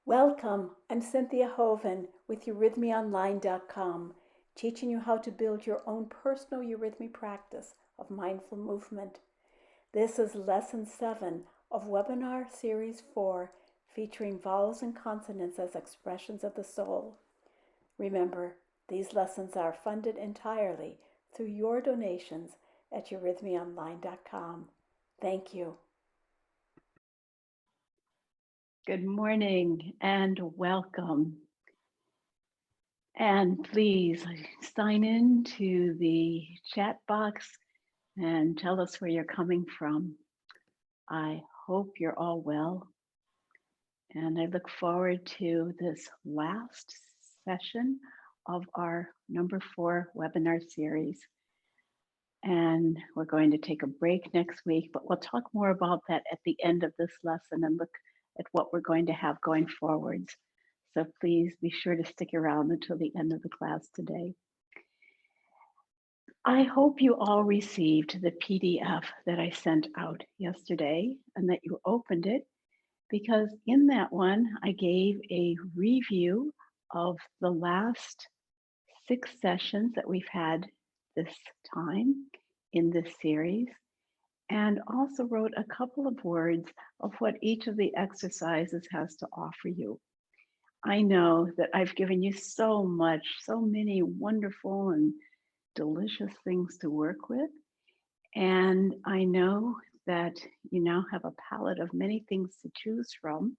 Welcome, I'm Cynthia Hoven with eurythmyonline.com, teaching you how to build your own personal eurythmy practice of mindful movement. This is Lesson 7 of Webinar Series 4, featuring vowels and consonants as expressions of the soul. Remember, these lessons are funded entirely through your donations at eurythmyonline.com. Thank you. Good morning and welcome. And please sign in to the chat box and tell us where you're coming from. I hope you're all well. And I look forward to this last session of our number 4 webinar series. And we're going to take a break next week, but we'll talk more about that at the end of this lesson and look at what we're going to have going forwards. So please be sure to stick around until the end of the class today. I hope you all received the PDF that I sent out yesterday and that you opened it, because in that one, I gave a review of the last 6 sessions that we've had this time in this series, and also wrote a couple of words of what each of the exercises has to offer you. I know that I've given you so many wonderful and delicious things to work with. And I know that you now have a palette of many things to choose from.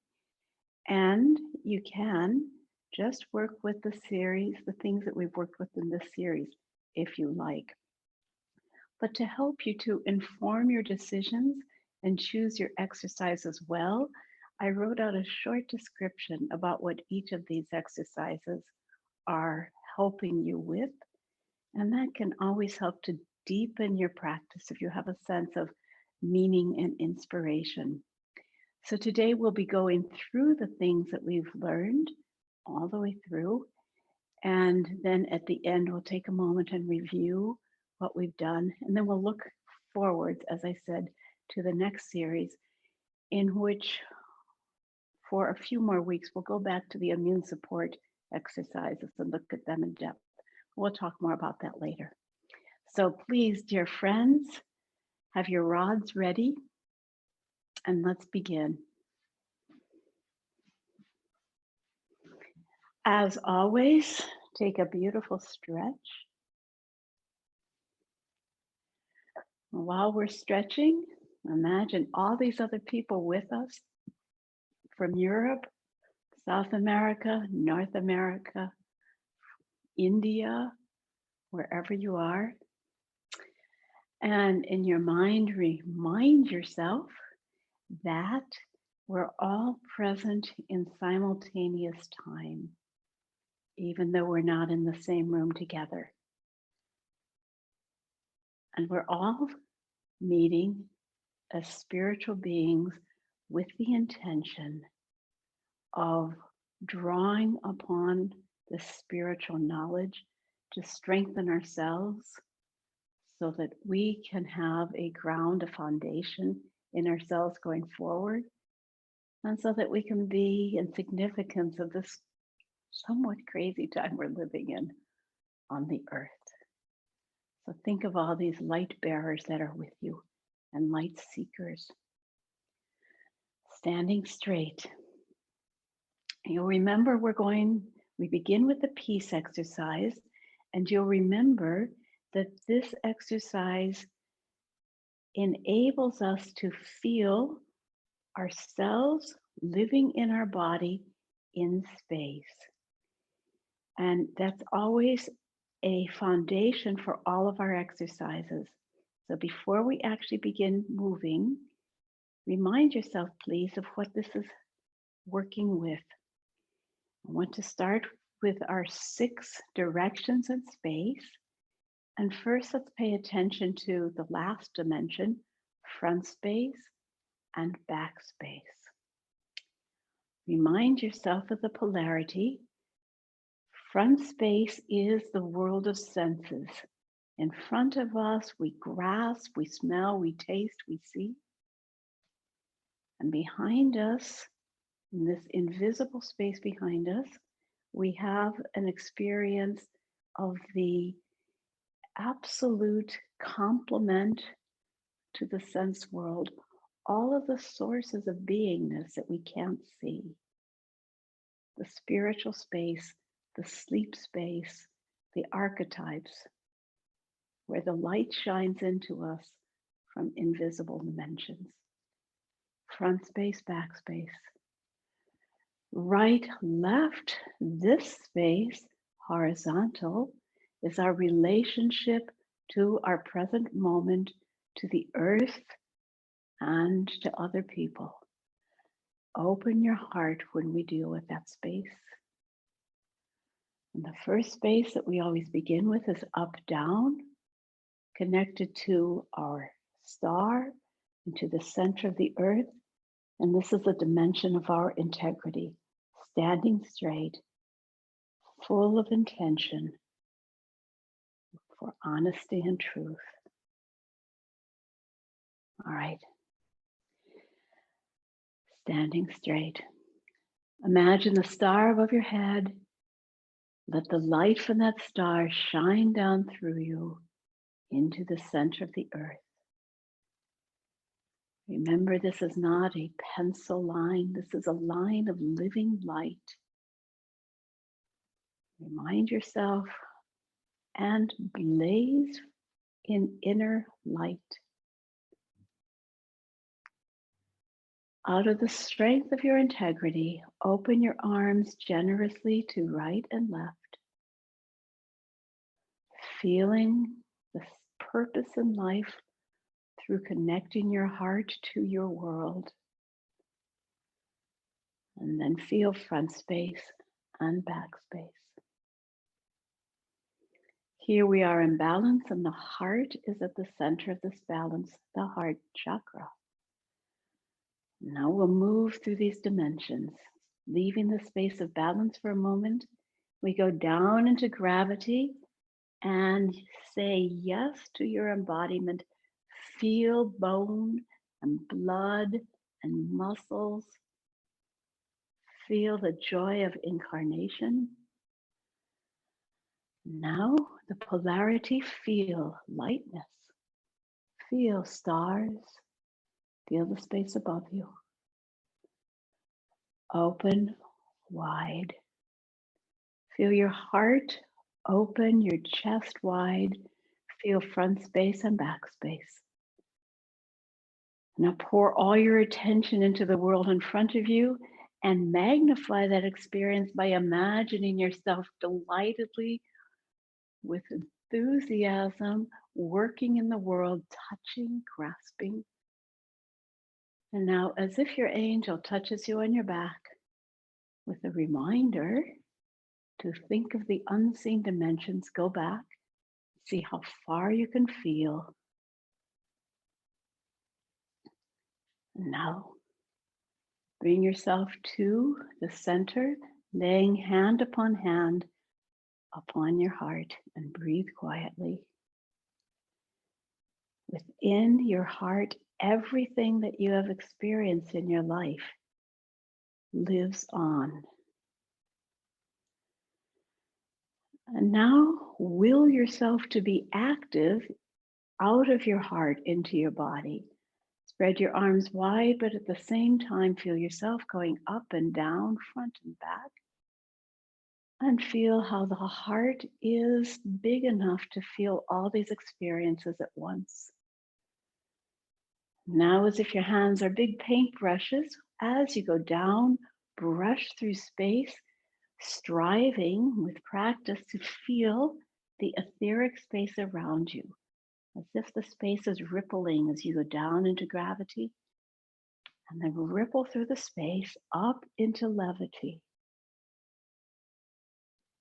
And you can just work with the series, the things that we've worked with in this series, if you like. But to help you to inform your decisions and choose your exercises well, I wrote out a short description about what each of these exercises are helping you with. And that can always help to deepen your practice if you have a sense of meaning and inspiration. So today we'll be going through the things that we've learned all the way through. And then at the end, we'll take a moment and review what we've done. And then we'll look forwards, as I said, to the next series, in which for a few more weeks, we'll go back to the immune support exercises and look at them in depth. We'll talk more about that later. So please, dear friends, have your rods ready, and let's begin. As always, take a beautiful stretch. While we're stretching, imagine all these other people with us from Europe, South America, North America, India, wherever you are. And in your mind, remind yourself that we're all present in simultaneous time, even though we're not in the same room together. And we're all meeting as spiritual beings with the intention of drawing upon the spiritual knowledge to strengthen ourselves so that we can have a ground, a foundation in ourselves going forward, and so that we can be in significance of this somewhat crazy time we're living in on the earth. So think of all these light bearers that are with you and light seekers. Standing straight. You'll remember we begin with the peace exercise, and you'll remember that this exercise enables us to feel ourselves living in our body in space. And that's always a foundation for all of our exercises. So before we actually begin moving, remind yourself, please, of what this is working with. I want to start with our 6 directions in space. And first, let's pay attention to the last dimension, front space and back space. Remind yourself of the polarity. Front space is the world of senses. In front of us, we grasp, we smell, we taste, we see. And behind us, In this invisible space behind us, we have an experience of the absolute complement to the sense world, all of the sources of beingness that we can't see, the spiritual space, the sleep space, the archetypes, where the light shines into us from invisible dimensions. Front space, back space. Right, left, this space, horizontal, is our relationship to our present moment, to the earth, and to other people. Open your heart when we deal with that space. And the first space that we always begin with is up, down, connected to our star and to the center of the earth. And this is the dimension of our integrity, standing straight, full of intention for honesty and truth. All right. Standing straight. Imagine the star above your head. Let the light from that star shine down through you into the center of the earth. Remember, this is not a pencil line. This is a line of living light. Remind yourself and blaze in inner light. Out of the strength of your integrity, open your arms generously to right and left, feeling the purpose in life through connecting your heart to your world. And then feel front space and back space. Here we are in balance, and the heart is at the center of this balance, the heart chakra. Now we'll move through these dimensions, leaving the space of balance for a moment. We go down into gravity and say yes to your embodiment. Feel bone and blood and muscles. Feel the joy of incarnation. Now the polarity, feel lightness. Feel stars. Feel the space above you. Open wide. Feel your heart open, your chest wide. Feel front space and back space. Now pour all your attention into the world in front of you and magnify that experience by imagining yourself delightedly, with enthusiasm, working in the world, touching, grasping. And now, as if your angel touches you on your back, with a reminder to think of the unseen dimensions, go back, see how far you can feel. Now, bring yourself to the center, laying hand upon your heart, and breathe quietly. Within your heart, everything that you have experienced in your life lives on. And now will yourself to be active out of your heart into your body. Spread your arms wide, but at the same time, feel yourself going up and down, front and back. And feel how the heart is big enough to feel all these experiences at once. Now, as if your hands are big paintbrushes, as you go down, brush through space, striving with practice to feel the etheric space around you, as if the space is rippling as you go down into gravity, and then ripple through the space up into levity,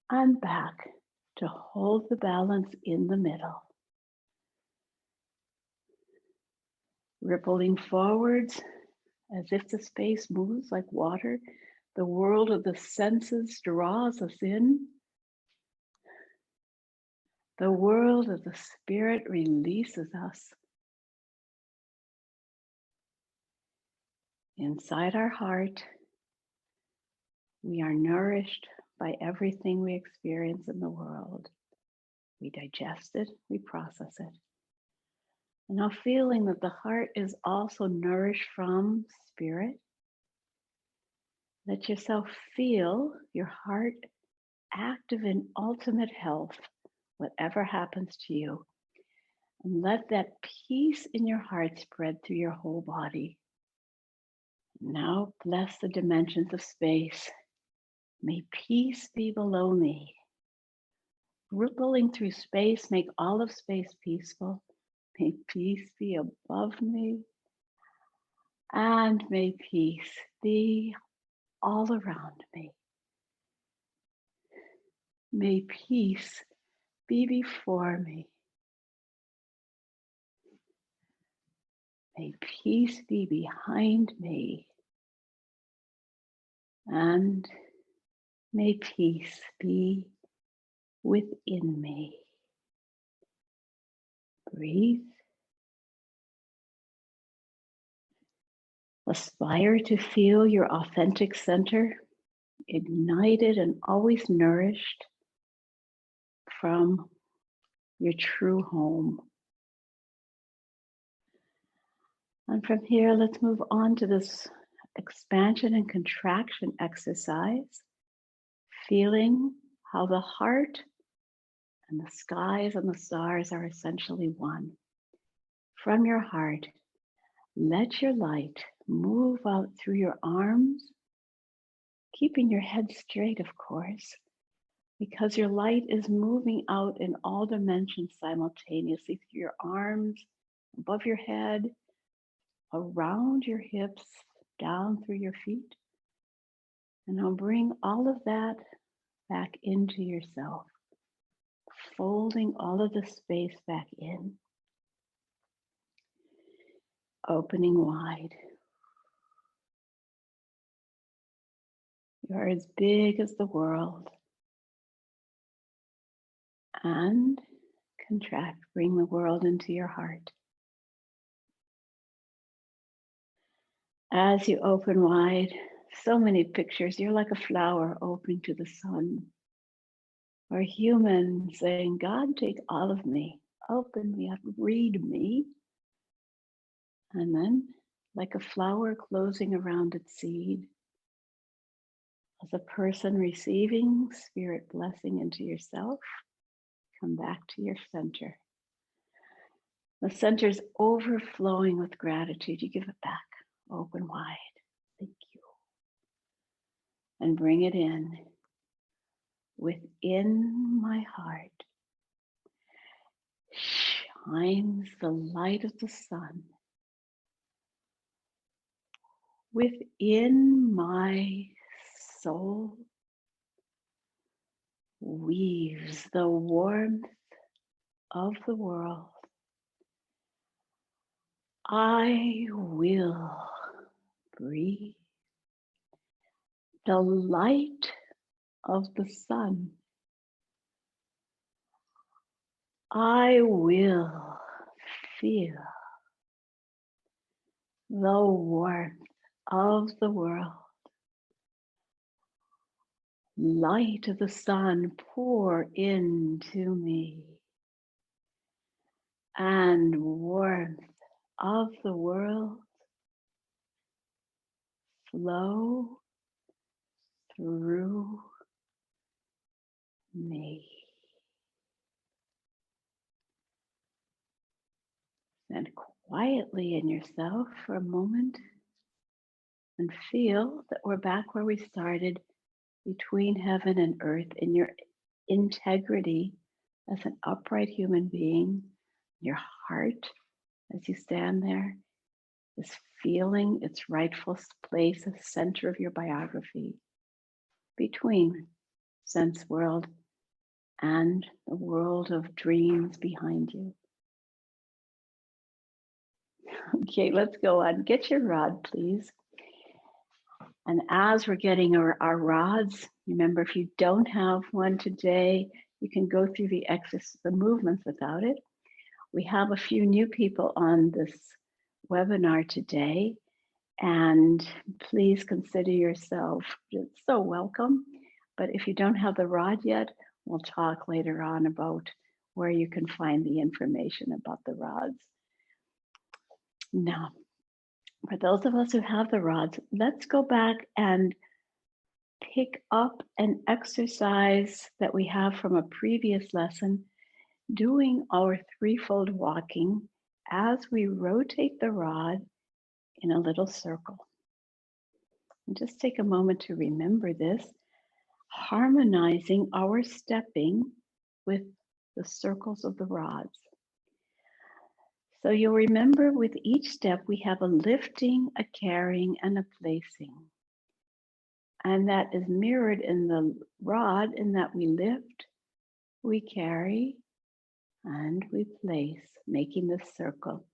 and back to hold the balance in the middle. Rippling forwards as if the space moves like water. The world of the senses draws us in. The world of the spirit releases us. Inside our heart, We are nourished by everything we experience in the world. We digest it, we process it. And now feeling that the heart is also nourished from spirit, let yourself feel your heart active in ultimate health, whatever happens to you. And let that peace in your heart spread through your whole body. Now bless the dimensions of space. May peace be below me. Rippling through space, make all of space peaceful. May peace be above me. And may peace be all around me. May peace be before me. May peace be behind me. And may peace be within me. Breathe. Aspire to feel your authentic center, ignited and always nourished from your true home. And from here, let's move on to this expansion and contraction exercise, feeling how the heart and the skies and the stars are essentially one. From your heart, let your light move out through your arms, keeping your head straight, of course, because your light is moving out in all dimensions simultaneously through your arms, above your head, around your hips, down through your feet. And now bring all of that back into yourself, folding all of the space back in, opening wide. You are as big as the world. And contract, bring the world into your heart. As you open wide, so many pictures. You're like a flower opening to the sun, or a human saying, God, take all of me, open me up, read me. And then, like a flower closing around its seed, as a person receiving spirit blessing into yourself, come back to your center. The center's overflowing with gratitude. You give it back, open wide. Thank you. And bring it in. Within my heart shines the light of the sun. Within my soul weaves the warmth of the world. I will breathe the light of the sun. I will feel the warmth of the world. Light of the sun pour into me, and warmth of the world flow through me. Stand quietly in yourself for a moment and feel that we're back where we started, between heaven and earth, in your integrity as an upright human being, your heart as you stand there is feeling its rightful place as center of your biography, between sense world and the world of dreams behind you. Okay, let's go on. Get your rod, please. And as we're getting our rods, remember, if you don't have one today, you can go through the exercise, the movements without it. We have a few new people on this webinar today, And please consider yourself so welcome. But if you don't have the rod yet, we'll talk later on about where you can find the information about the rods. Now, for those of us who have the rods, let's go back and pick up an exercise that we have from a previous lesson, doing our threefold walking as we rotate the rod in a little circle. And just take a moment to remember this, harmonizing our stepping with the circles of the rods. So you'll remember with each step, we have a lifting, a carrying, and a placing. And that is mirrored in the rod in that we lift, we carry, and we place, making this circle.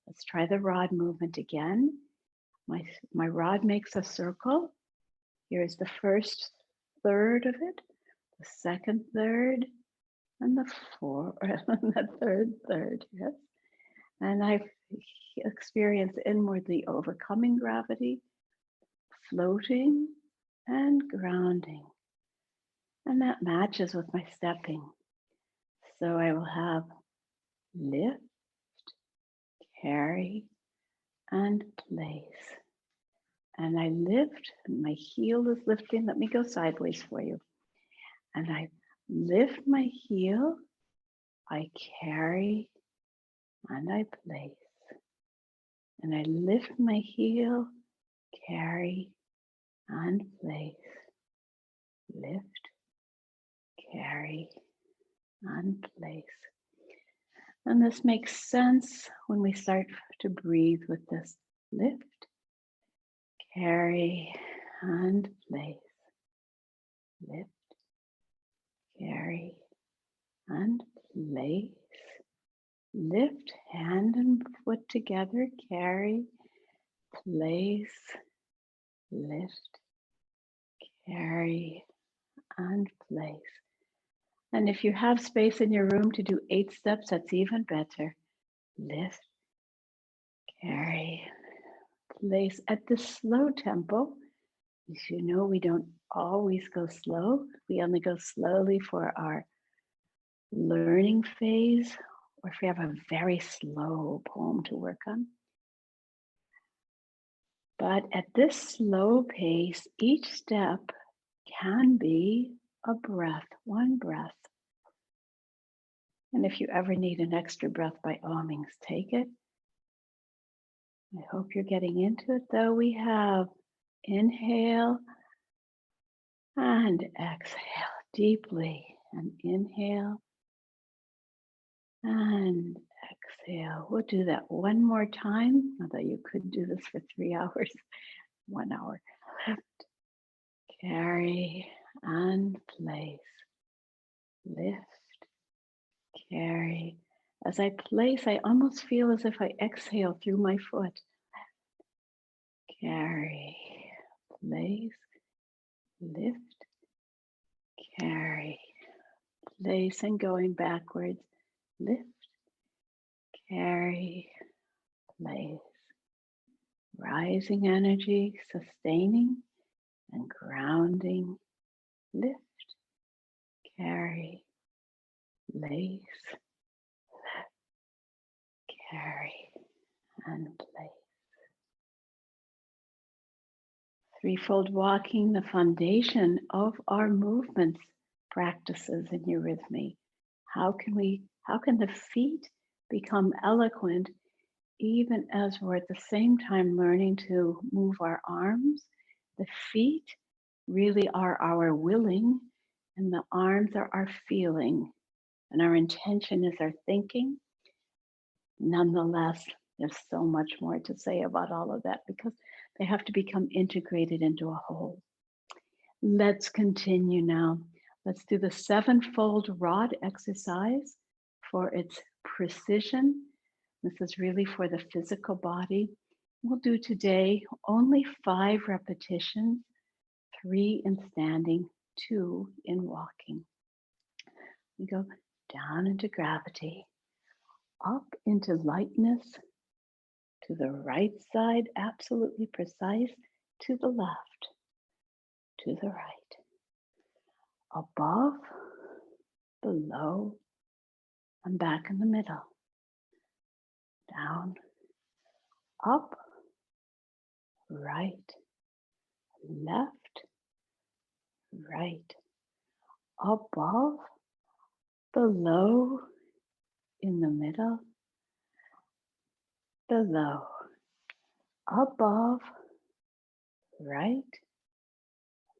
Let's try the rod movement again. My rod makes a circle. Here's the first third of it, the second third, and the third third, yes. And I've experienced inwardly overcoming gravity, floating, and grounding. And that matches with my stepping. So I will have lift, carry, and place. And I lift, and my heel is lifting. Let me go sideways for you. And I lift my heel, I carry, and I place. And I lift my heel, carry, and place. Lift, carry, and place. And this makes sense when we start to breathe with this lift, carry, and place. Lift, carry, and place. Lift, hand and foot together, carry, place, lift, carry, and place. And if you have space in your room to do 8 steps, that's even better. Lift, carry, place at the slow tempo. As you know, we don't always go slow. We only go slowly for our learning phase, or if we have a very slow poem to work on. But at this slow pace, each step can be a breath, one breath. And if you ever need an extra breath, by all means, take it. I hope you're getting into it, though. We have inhale and exhale deeply, and inhale and exhale. We'll do that one more time, although you could do this for 3 hours, 1 hour. Lift, carry, and place. Lift, carry. As I place, I almost feel as if I exhale through my foot. Carry, place, lift, carry, place, and going backwards. Lift, carry, place. Rising energy, sustaining and grounding. Lift, carry, place, lift, carry, and place. Threefold walking, the foundation of our movements practices in Eurythmy. How can the feet become eloquent even as we're at the same time learning to move our arms? The feet really are our willing, and the arms are our feeling, and our intention is our thinking. Nonetheless, there's so much more to say about all of that because they have to become integrated into a whole. Let's continue now. Let's do the sevenfold rod exercise for its precision. This is really for the physical body. We'll do today only 5 repetitions, 3 in standing, 2 in walking. We go down into gravity, up into lightness, to the right side, absolutely precise, to the left, to the right, above, below, and back in the middle, down, up, right, left, right, above, below, in the middle, below, above, right,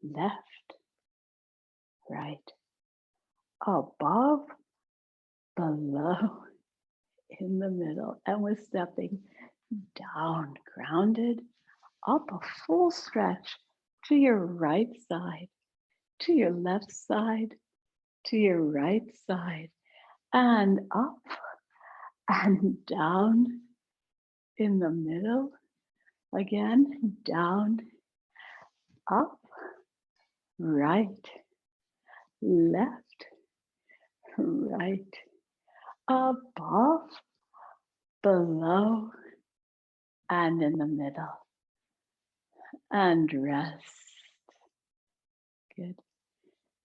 left, right, above, below, in the middle. And we're stepping down, grounded, up a full stretch to your right side, to your left side, to your right side, and up and down in the middle. Again, down, up, right, left, right, above, below, and in the middle. And rest. Good.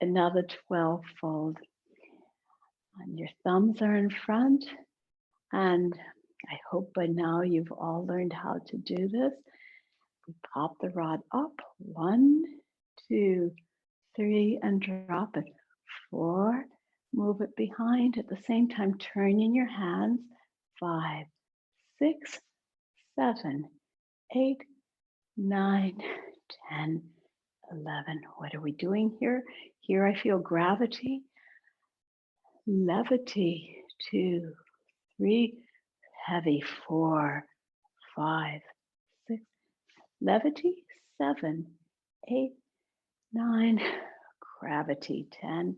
And now the 12-fold. And your thumbs are in front. And I hope by now you've all learned how to do this. We pop the rod up. 1, 2, 3, and drop it. 4, move it behind. At the same time, turn in your hands. 5, 6, 7, 8, 9, 10, 11. What are we doing here? Here I feel gravity, levity, 2, 3, heavy, 4, 5, 6, levity, 7, 8, 9, gravity, 10,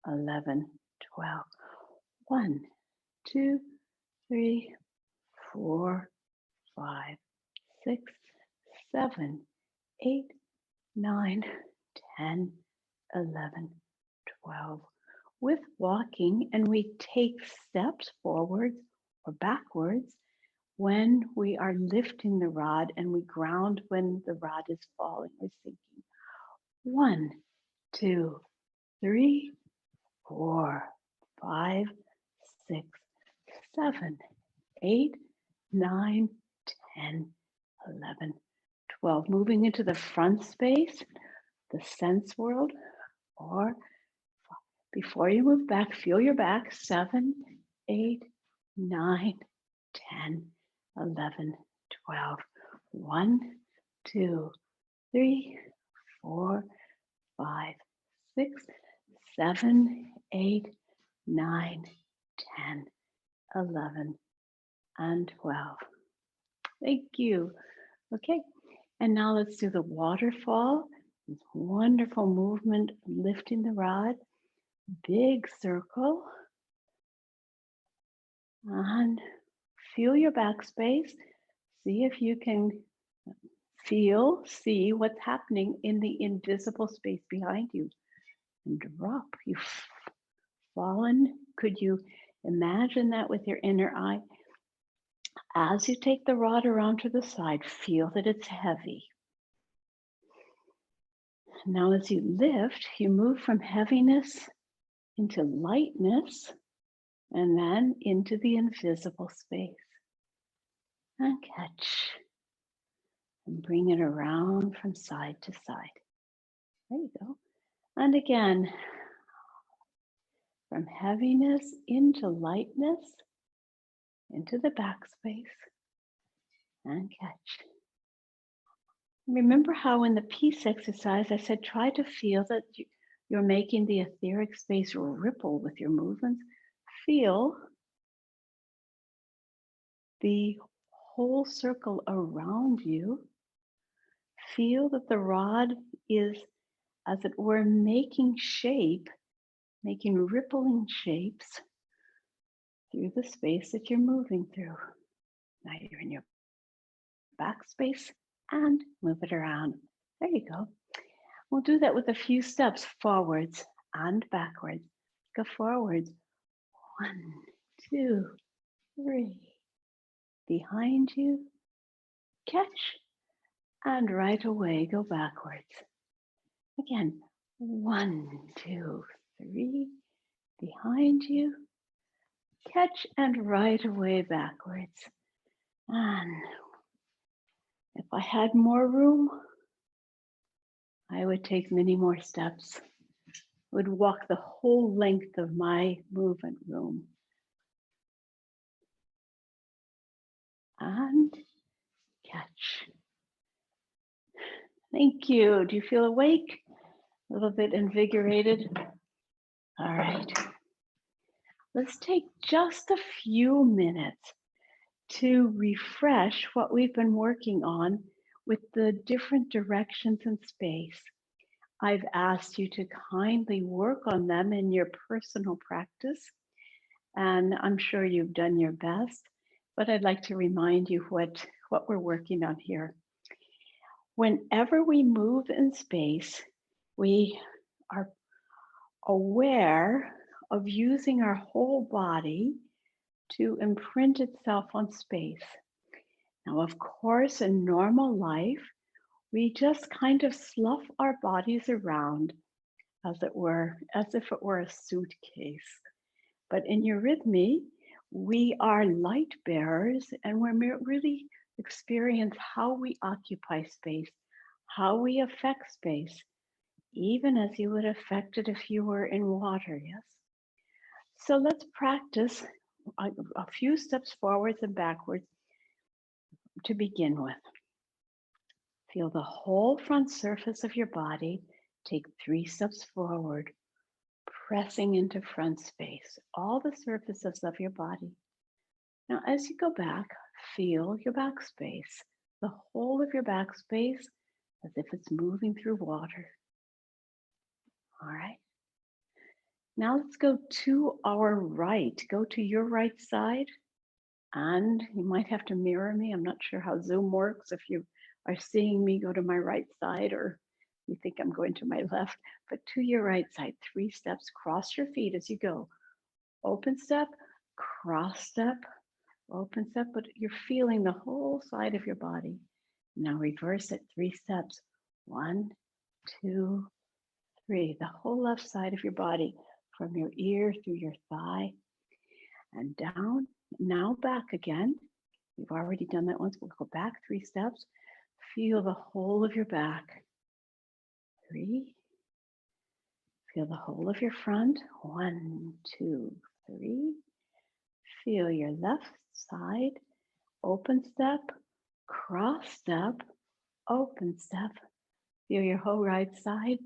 11, 12. 1, 2, 3, 4, 5, 6, 7, 8, 9, 10, 11, 12. With walking, and we take steps forwards or backwards when we are lifting the rod, and we ground when the rod is falling or sinking. 1, 2, 3, 4, 5, 6, 7, 8, 9, 10, 11, 12. Moving into the front space, the sense world, or before you move back, feel your back. 7, 8, 9, 10, 11, 12. 1, 2, 3, 4, 5, 6, 7, 8, 9, 10, 11, and 12. Thank you. Okay, and now let's do the waterfall. This wonderful movement, lifting the rod, big circle, and feel your backspace. See if you can see what's happening in the invisible space behind you. And drop, you've fallen. Could you imagine that with your inner eye? As you take the rod around to the side, feel that it's heavy. Now as you lift, you move from heaviness into lightness and then into the invisible space. And catch and bring it around from side to side. There you go. And again, from heaviness into lightness, into the backspace, and catch. Remember how in the peace exercise I said try to feel that you're making the etheric space ripple with your movements. Feel the whole circle around you. Feel that the rod is, as it were, making shape, making rippling shapes through the space that you're moving through. Now you're in your backspace and move it around. There you go. We'll do that with a few steps forwards and backwards. Go forwards. 1, 2, 3. Behind you, catch, and right away go backwards. Again, 1, 2, 3, behind you, catch, and right away backwards. And if I had more room, I would take many more steps, would walk the whole length of my movement room. And catch. Thank you. Do you feel awake? A little bit invigorated? All right. Let's take just a few minutes to refresh what we've been working on with the different directions in space. I've asked you to kindly work on them in your personal practice, and I'm sure you've done your best, but I'd like to remind you what we're working on here. Whenever we move in space, we are aware of using our whole body to imprint itself on space. Now, of course, in normal life, we just kind of slough our bodies around, as it were, as if it were a suitcase. But in Eurythmy, we are light bearers, and we're really experience how we occupy space, how we affect space, even as you would affect it if you were in water, yes? So let's practice a few steps forwards and backwards to begin with. Feel the whole front surface of your body. Take 3 steps forward, pressing into front space, all the surfaces of your body. Now, as you go back, feel your back space, the whole of your back space, as if it's moving through water. All right. Now let's go to our right. Go to your right side, and you might have to mirror me. I'm not sure how Zoom works, if you are seeing me go to my right side or you think I'm going to my left, but to your right side, 3 steps, cross your feet as you go. Open step, cross step, open step, but you're feeling the whole side of your body. Now reverse it, 3 steps. 1, 2, 3, the whole left side of your body, from your ear through your thigh and down. Now back again. You've already done that once. We'll go back 3 steps. Feel the whole of your back. 3. Feel the whole of your front. 1, 2, 3. Feel your left side. Open step, cross step, open step. Feel your whole right side.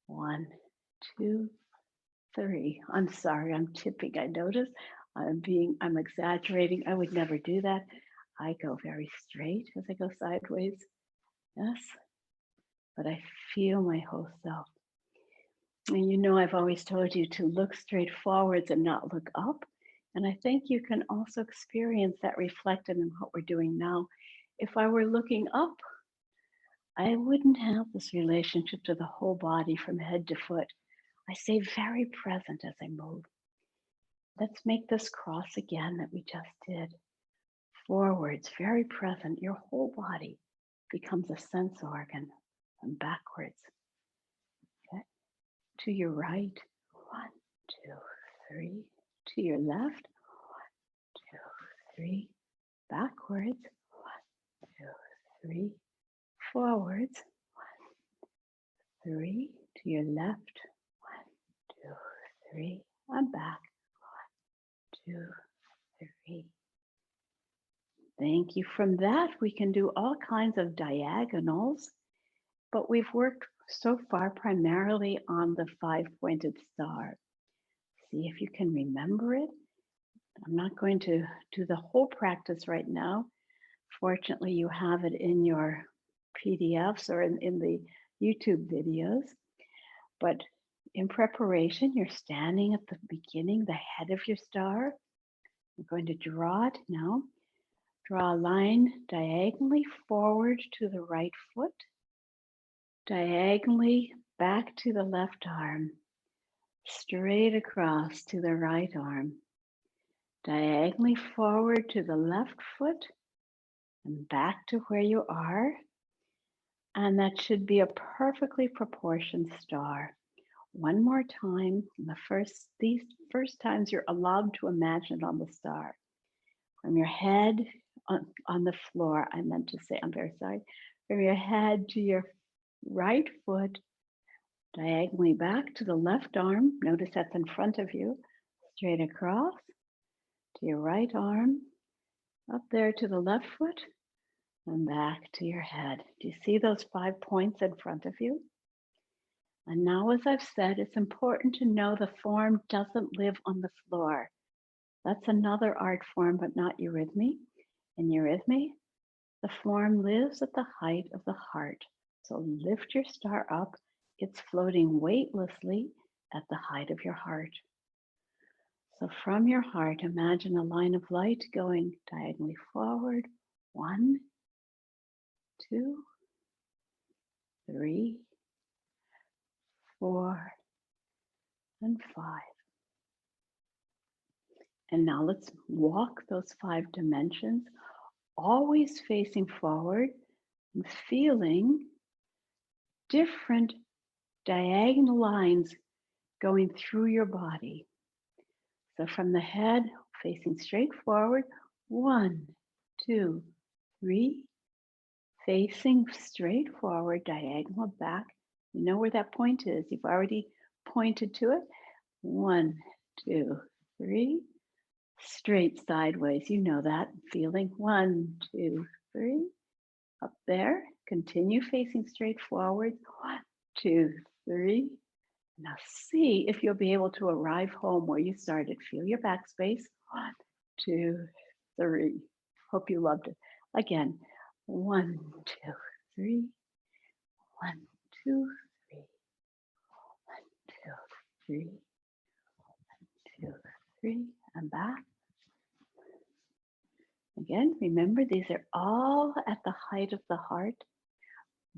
1, 2, 3. I'm sorry, I'm tipping. I notice I'm exaggerating. I would never do that. I go very straight as I go sideways. Yes, but I feel my whole self. And you know, I've always told you to look straight forwards and not look up. And I think you can also experience that reflected in what we're doing now. If I were looking up, I wouldn't have this relationship to the whole body from head to foot. I stay very present as I move. Let's make this cross again that we just did. Forwards, very present. Your whole body becomes a sense organ, and backwards. Okay. To your right, 1, 2, 3. To your left, 1, 2, 3. Backwards, 1, 2, 3. Forwards, 1, 3. To your left, 1, 2, 3. And back, 1, 2, 3. Thank you. From that, we can do all kinds of diagonals, but we've worked so far primarily on the 5-pointed star. See if you can remember it. I'm not going to do the whole practice right now. Fortunately, you have it in your PDFs or in the YouTube videos. But in preparation, you're standing at the beginning, the head of your star. I'm going to draw it now. Draw a line diagonally forward to the right foot, diagonally back to the left arm, straight across to the right arm, diagonally forward to the left foot, and back to where you are. And that should be a perfectly proportioned star. One more time. These first times you're allowed to imagine on the star. From your head on the floor, I meant to say, I'm very sorry. From your head to your right foot, diagonally back to the left arm. Notice that's in front of you. Straight across to your right arm, up there to the left foot, and back to your head. Do you see those 5 points in front of you? And now, as I've said, it's important to know the form doesn't live on the floor. That's another art form, but not eurythmy. In eurythmy, the form lives at the height of the heart. So lift your star up. It's floating weightlessly at the height of your heart. So from your heart, imagine a line of light going diagonally forward. 1, 2, 3, 4, and 5. And now let's walk those 5 dimensions, always facing forward and feeling different diagonal lines going through your body. So from the head, facing straight forward, 1, 2, 3, facing straight forward, diagonal back. You know where that point is. You've already pointed to it. 1, 2, 3, straight sideways. You know that feeling. 1, 2, 3, up there. Continue facing straight forward. 1, 2, 3. Now see if you'll be able to arrive home where you started. Feel your backspace. 1, 2, 3. Hope you loved it. Again, 1, 2, 3. 1, 2, 3. 1, 2, 3. 1, 2, 3. And back. Again, remember these are all at the height of the heart.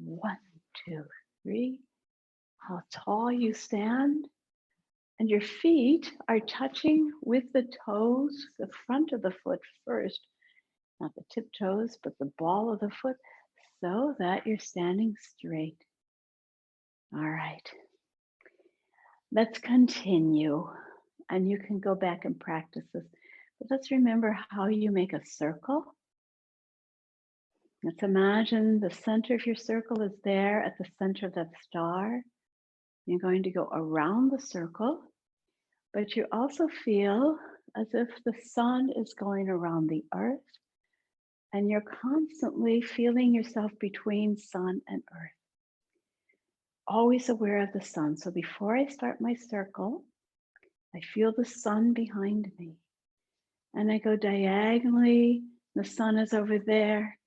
1, 2, 3. How tall you stand. And your feet are touching with the toes, the front of the foot first, not the tip toes, but the ball of the foot, so that you're standing straight. All right. Let's continue. And you can go back and practice this. But let's remember how you make a circle. Let's imagine the center of your circle is there at the center of that star. You're going to go around the circle, but you also feel as if the sun is going around the earth, and you're constantly feeling yourself between sun and earth. Always aware of the sun. So before I start my circle, I feel the sun behind me. And I go diagonally. The sun is over there.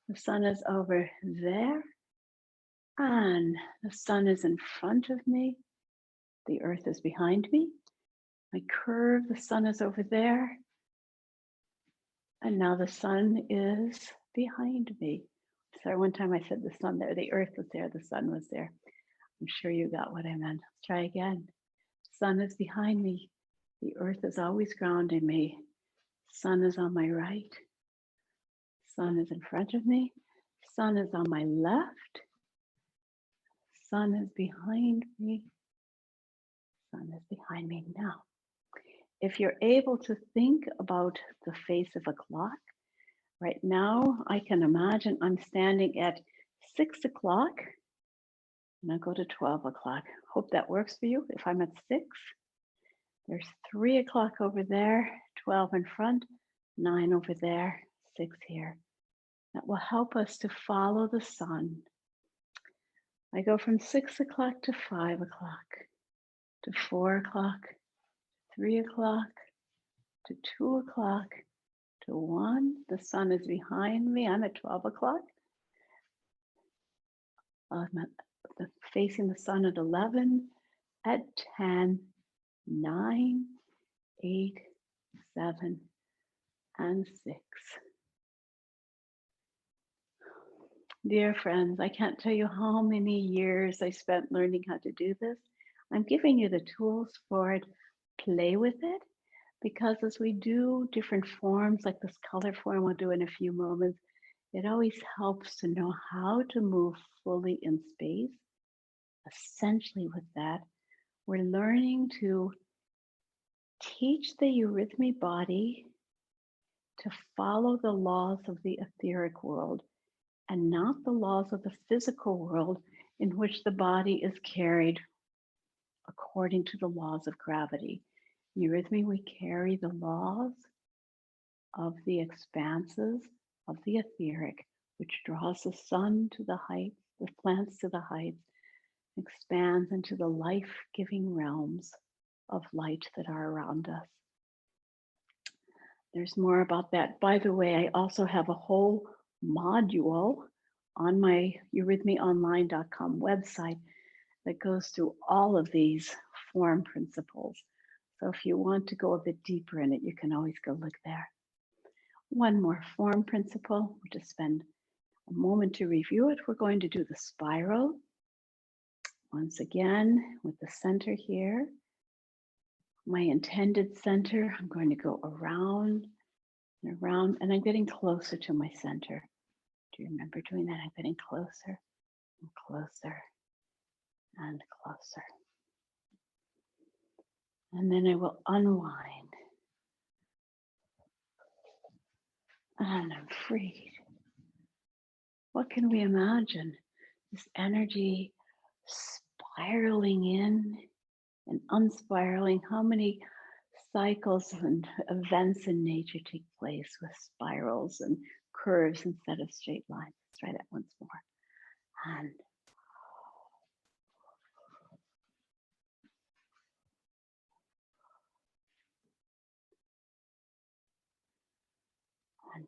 The sun is over there. And the sun is in front of me. The earth is behind me. I curve, the sun is over there. And now the sun is behind me. Sorry, one time I said the sun there. The earth was there, the sun was there. I'm sure you got what I meant. Let's try again. The sun is behind me. The earth is always grounding me. Sun is on my right. Sun is in front of me. Sun is on my left. Sun is behind me. Sun is behind me now. If you're able to think about the face of a clock, right now I can imagine I'm standing at 6 o'clock and I go to 12 o'clock. Hope that works for you. If I'm at 6, there's 3 o'clock over there, 12 in front, 9 over there, 6 here. That will help us to follow the sun. I go from 6 o'clock to 5 o'clock, to 4 o'clock, 3 o'clock, to 2 o'clock, to 1. The sun is behind me. I'm at 12 o'clock. I'm facing the sun at 11, at 10, 9, 8, 7, and 6. Dear friends, I can't tell you how many years I spent learning how to do this. I'm giving you the tools for it. Play with it, because as we do different forms, like this color form we'll do in a few moments, It always helps to know how to move fully in space. Essentially, with that, we're learning to teach the eurythmy body to follow the laws of the etheric world and not the laws of the physical world in which the body is carried according to the laws of gravity. Eurythmy, we carry the laws of the expanses of the etheric, which draws the sun to the heights, the plants to the heights, expands into the life-giving realms of light that are around us. There's more about that. By the way, I also have a whole module on my eurythmyonline.com website that goes through all of these form principles. So if you want to go a bit deeper in it, you can always go look there. One more form principle. We'll just spend a moment to review it. We're going to do the spiral. Once again, with the center here, my intended center, I'm going to go around and around, and I'm getting closer to my center. Do you remember doing that? I'm getting closer and closer and closer. And then I will unwind. And I'm freed. What can we imagine? This energy spiraling in and unspiraling. How many cycles and events in nature take place with spirals and curves instead of straight lines? Let's try that once more. And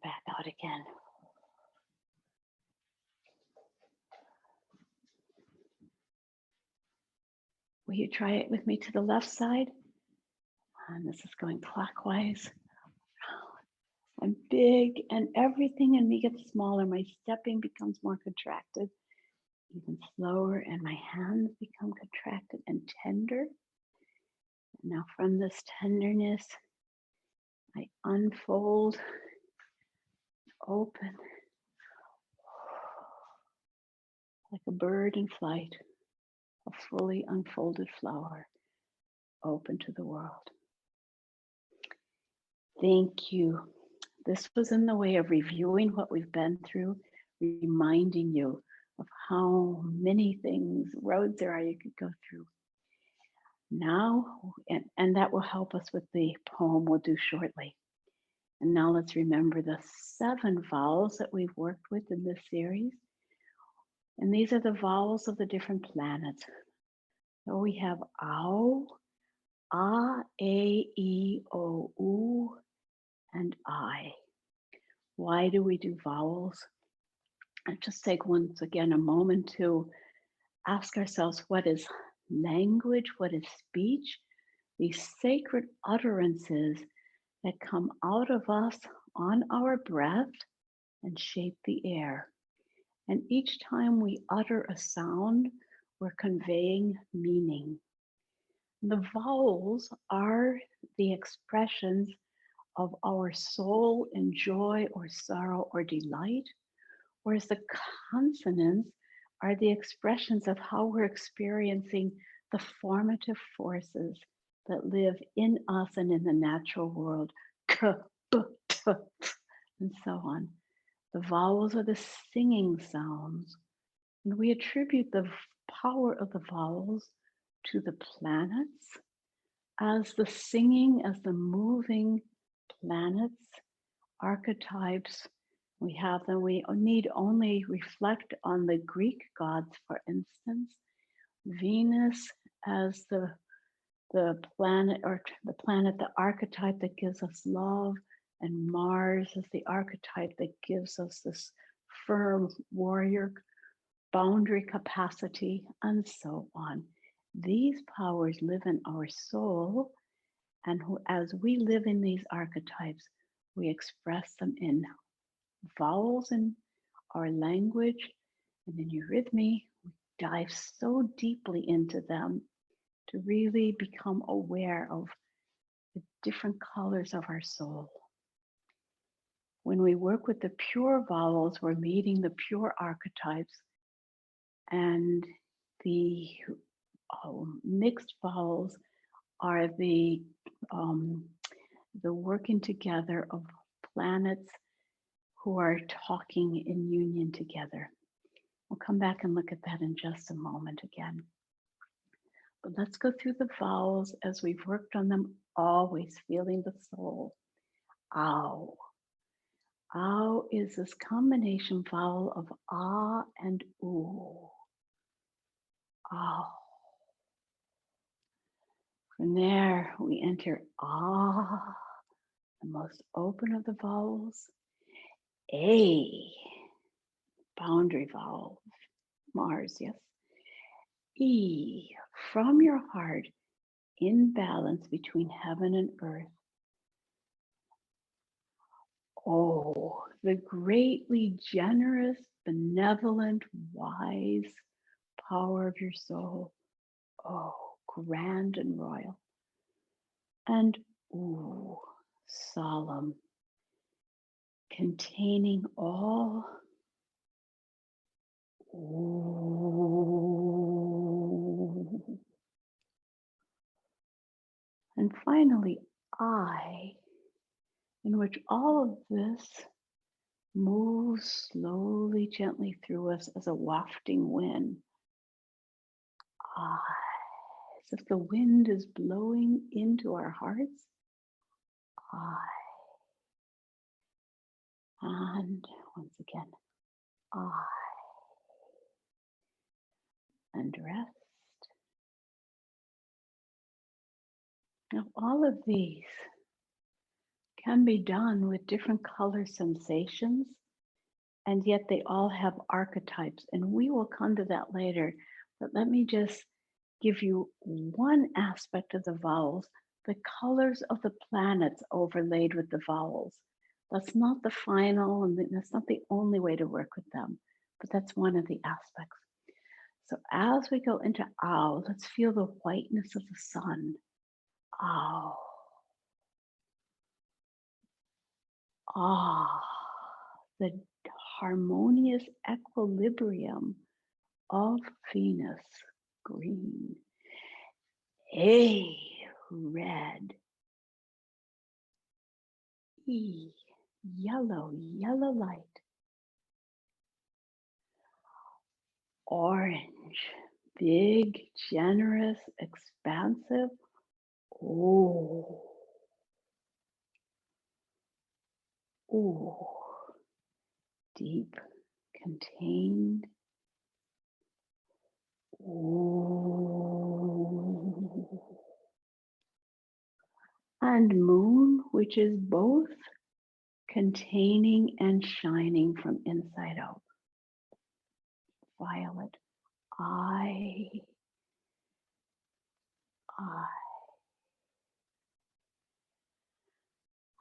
back out again. Will you try it with me to the left side? And this is going clockwise. I'm big and everything in me gets smaller. My stepping becomes more contracted, even slower, and my hands become contracted and tender. And now from this tenderness, I unfold, open, like a bird in flight, a fully unfolded flower, open to the world. Thank you. This was in the way of reviewing what we've been through, reminding you of how many things, roads there are you could go through. Now, and that will help us with the poem we'll do shortly. And now let's remember the 7 vowels that we've worked with in this series. And these are the vowels of the different planets. So we have ow, a, e, o, u, and I. Why do we do vowels? And just take once again a moment to ask ourselves, what is language? What is speech? These sacred utterances that come out of us on our breath and shape the air. And each time we utter a sound, we're conveying meaning. The vowels are the expressions of our soul in joy or sorrow or delight, whereas the consonants are the expressions of how we're experiencing the formative forces that live in us and in the natural world, k, b, t, and so on. The vowels are the singing sounds, and we attribute the power of the vowels to the planets as the singing, as the moving planets, archetypes. We have them. We need only reflect on the Greek gods, for instance. Venus as the planet, or the archetype that gives us love, and Mars is the archetype that gives us this firm warrior boundary capacity, and so on. These powers live in our soul, and as we live in these archetypes, we express them in vowels in our language, and in eurythmy, we dive so deeply into them to really become aware of the different colors of our soul. When we work with the pure vowels, we're meeting the pure archetypes, and the mixed vowels are the working together of planets who are talking in union together. We'll come back and look at that in just a moment again. But let's go through the vowels as we've worked on them, always feeling the soul. Ow. Ow is this combination vowel of ah and oo. Ow. From there, we enter ah, the most open of the vowels. A, boundary vowel, Mars, yes. E, from your heart, in balance between heaven and earth. Oh, the greatly generous, benevolent, wise power of your soul. Oh, grand and royal. And ooh, solemn, containing all. Ooh. And finally, I, in which all of this moves slowly, gently through us as a wafting wind. I, as if the wind is blowing into our hearts. I. And once again, I. And rest. Now, all of these can be done with different color sensations, and yet they all have archetypes, and we will come to that later. But let me just give you one aspect of the vowels, the colors of the planets overlaid with the vowels. That's not the final, and that's not the only way to work with them, but that's one of the aspects. So as we go into ow, let's feel the whiteness of the sun. Ow. Ah, the harmonious equilibrium of Venus, green. A, red. E, yellow, yellow light. Orange, big, generous, expansive. Oh. Ooh, deep, contained. Ooh. And moon, which is both containing and shining from inside out. Violet, I.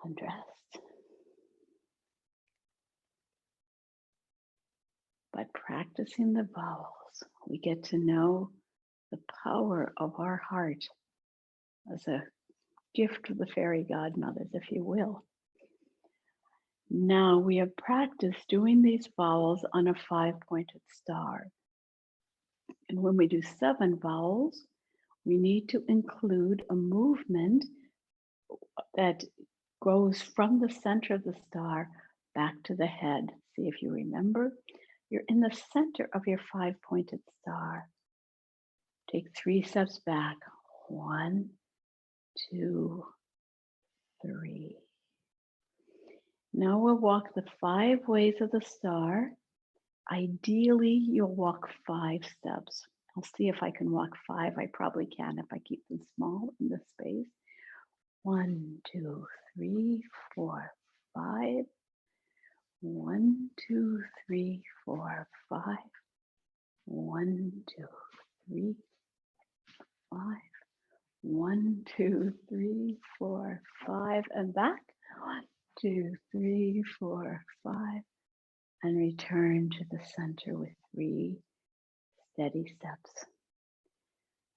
And rest. By practicing the vowels, we get to know the power of our heart as a gift of the fairy godmothers, if you will. Now we have practiced doing these vowels on a 5-pointed star. And when we do 7 vowels, we need to include a movement that goes from the center of the star back to the head. See if you remember. You're in the center of your 5-pointed star. Take 3 steps back. 1, 2, 3. Now we'll walk the 5 ways of the star. Ideally, you'll walk 5 steps. I'll see if I can walk 5. I probably can if I keep them small in this space. 1, 2, 3, 4, 5. 1, 2, 3, 4, 5. 1, 2, 3, 5. 1, 2, 3, 4, 5. And back. 1, 2, 3, 4, 5. And return to the center with 3 steady steps.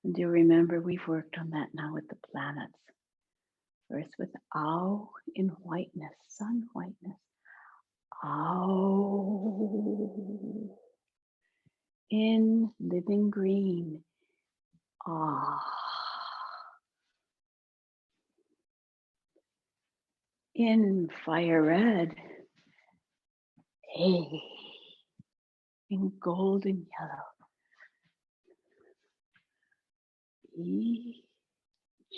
And do remember, we've worked on that now with the planets. First with ow in whiteness, sun whiteness. Out. In living green. Ah. In fire red. Hey. In golden yellow. E.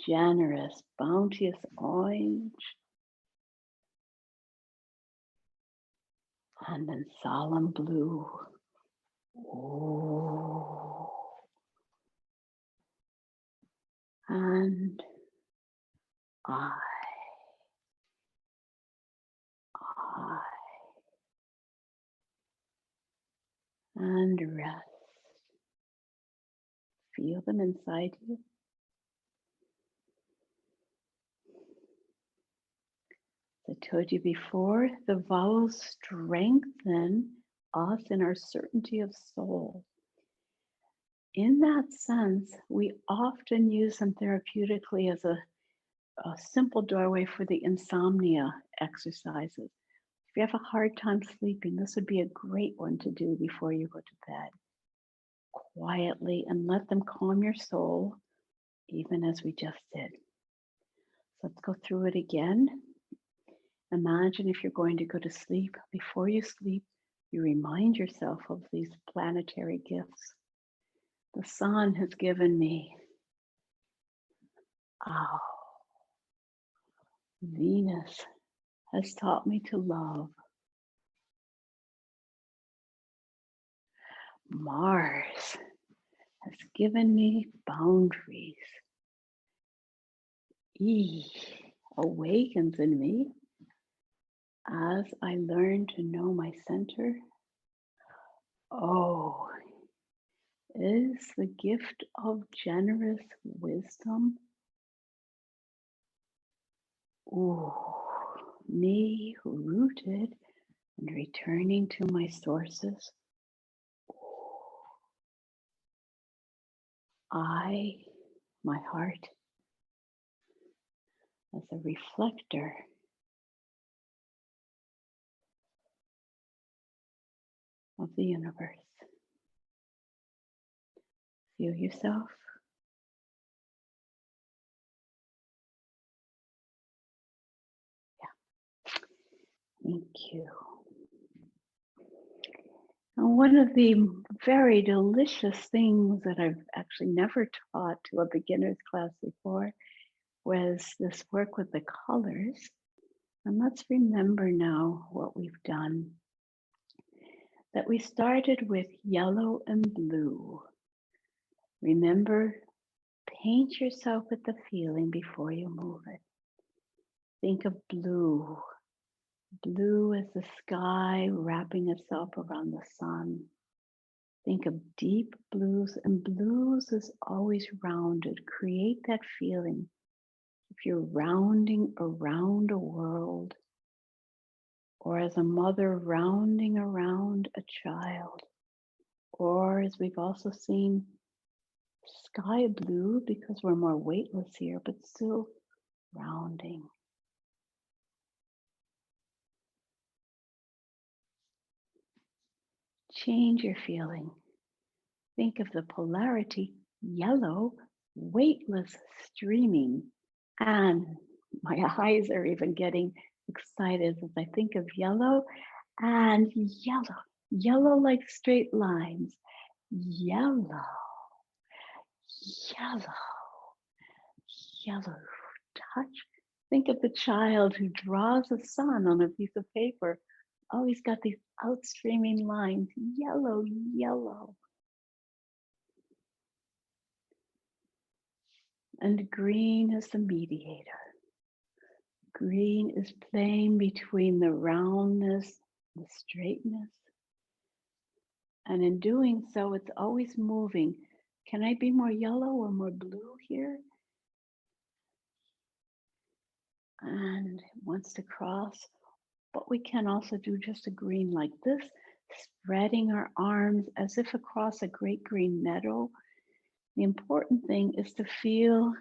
Generous, bounteous orange. And then solemn blue. Oh. And I. And rest. Feel them inside you. As I told you before, the vowels strengthen us in our certainty of soul. In that sense, we often use them therapeutically as a simple doorway for the insomnia exercises. If you have a hard time sleeping, this would be a great one to do before you go to bed. Quietly, and let them calm your soul, even as we just did. So let's go through it again. Imagine if you're going to go to sleep. Before you sleep, you remind yourself of these planetary gifts. The sun has given me. Oh, Venus has taught me to love. Mars has given me boundaries. E awakens in me as I learn to know my center. O is the gift of generous wisdom. Ooh, me rooted and returning to my sources. I, my heart, as a reflector of the universe. Feel yourself. Yeah. Thank you. And one of the very delicious things that I've actually never taught to a beginner's class before was this work with the colors. And let's remember now what we've done. That we started with yellow and blue. Remember, paint yourself with the feeling before you move it. Think of blue. Blue as the sky wrapping itself around the sun. Think of deep blues, and blues is always rounded. Create that feeling. If you're rounding around a world, or as a mother rounding around a child, or as we've also seen, sky blue because we're more weightless here, but still rounding. Change your feeling. Think of the polarity, yellow, weightless, streaming. And my eyes are even getting excited as I think of yellow and yellow. Yellow like straight lines. Yellow, yellow, yellow. Touch. Think of the child who draws a sun on a piece of paper. Oh, he's got these outstreaming lines. Yellow, yellow. And green is the mediator. Green is playing between the roundness, the straightness. And in doing so, it's always moving. Can I be more yellow or more blue here? And it wants to cross. But we can also do just a green like this, spreading our arms as if across a great green meadow. The important thing is to feel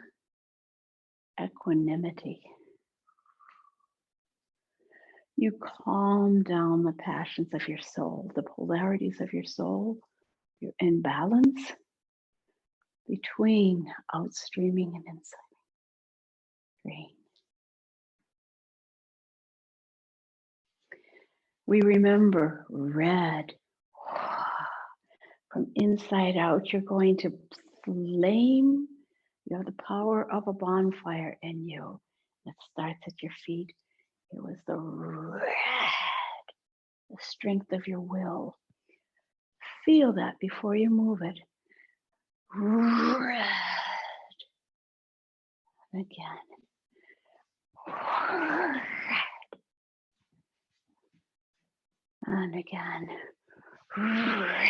equanimity. You calm down the passions of your soul, the polarities of your soul. You're in balance between outstreaming and inside. Green. We remember red. From inside out, you're going to flame. You have the power of a bonfire in you. It starts at your feet. It was the red, the strength of your will. Feel that before you move it. Red. Again. Red. And again. Red.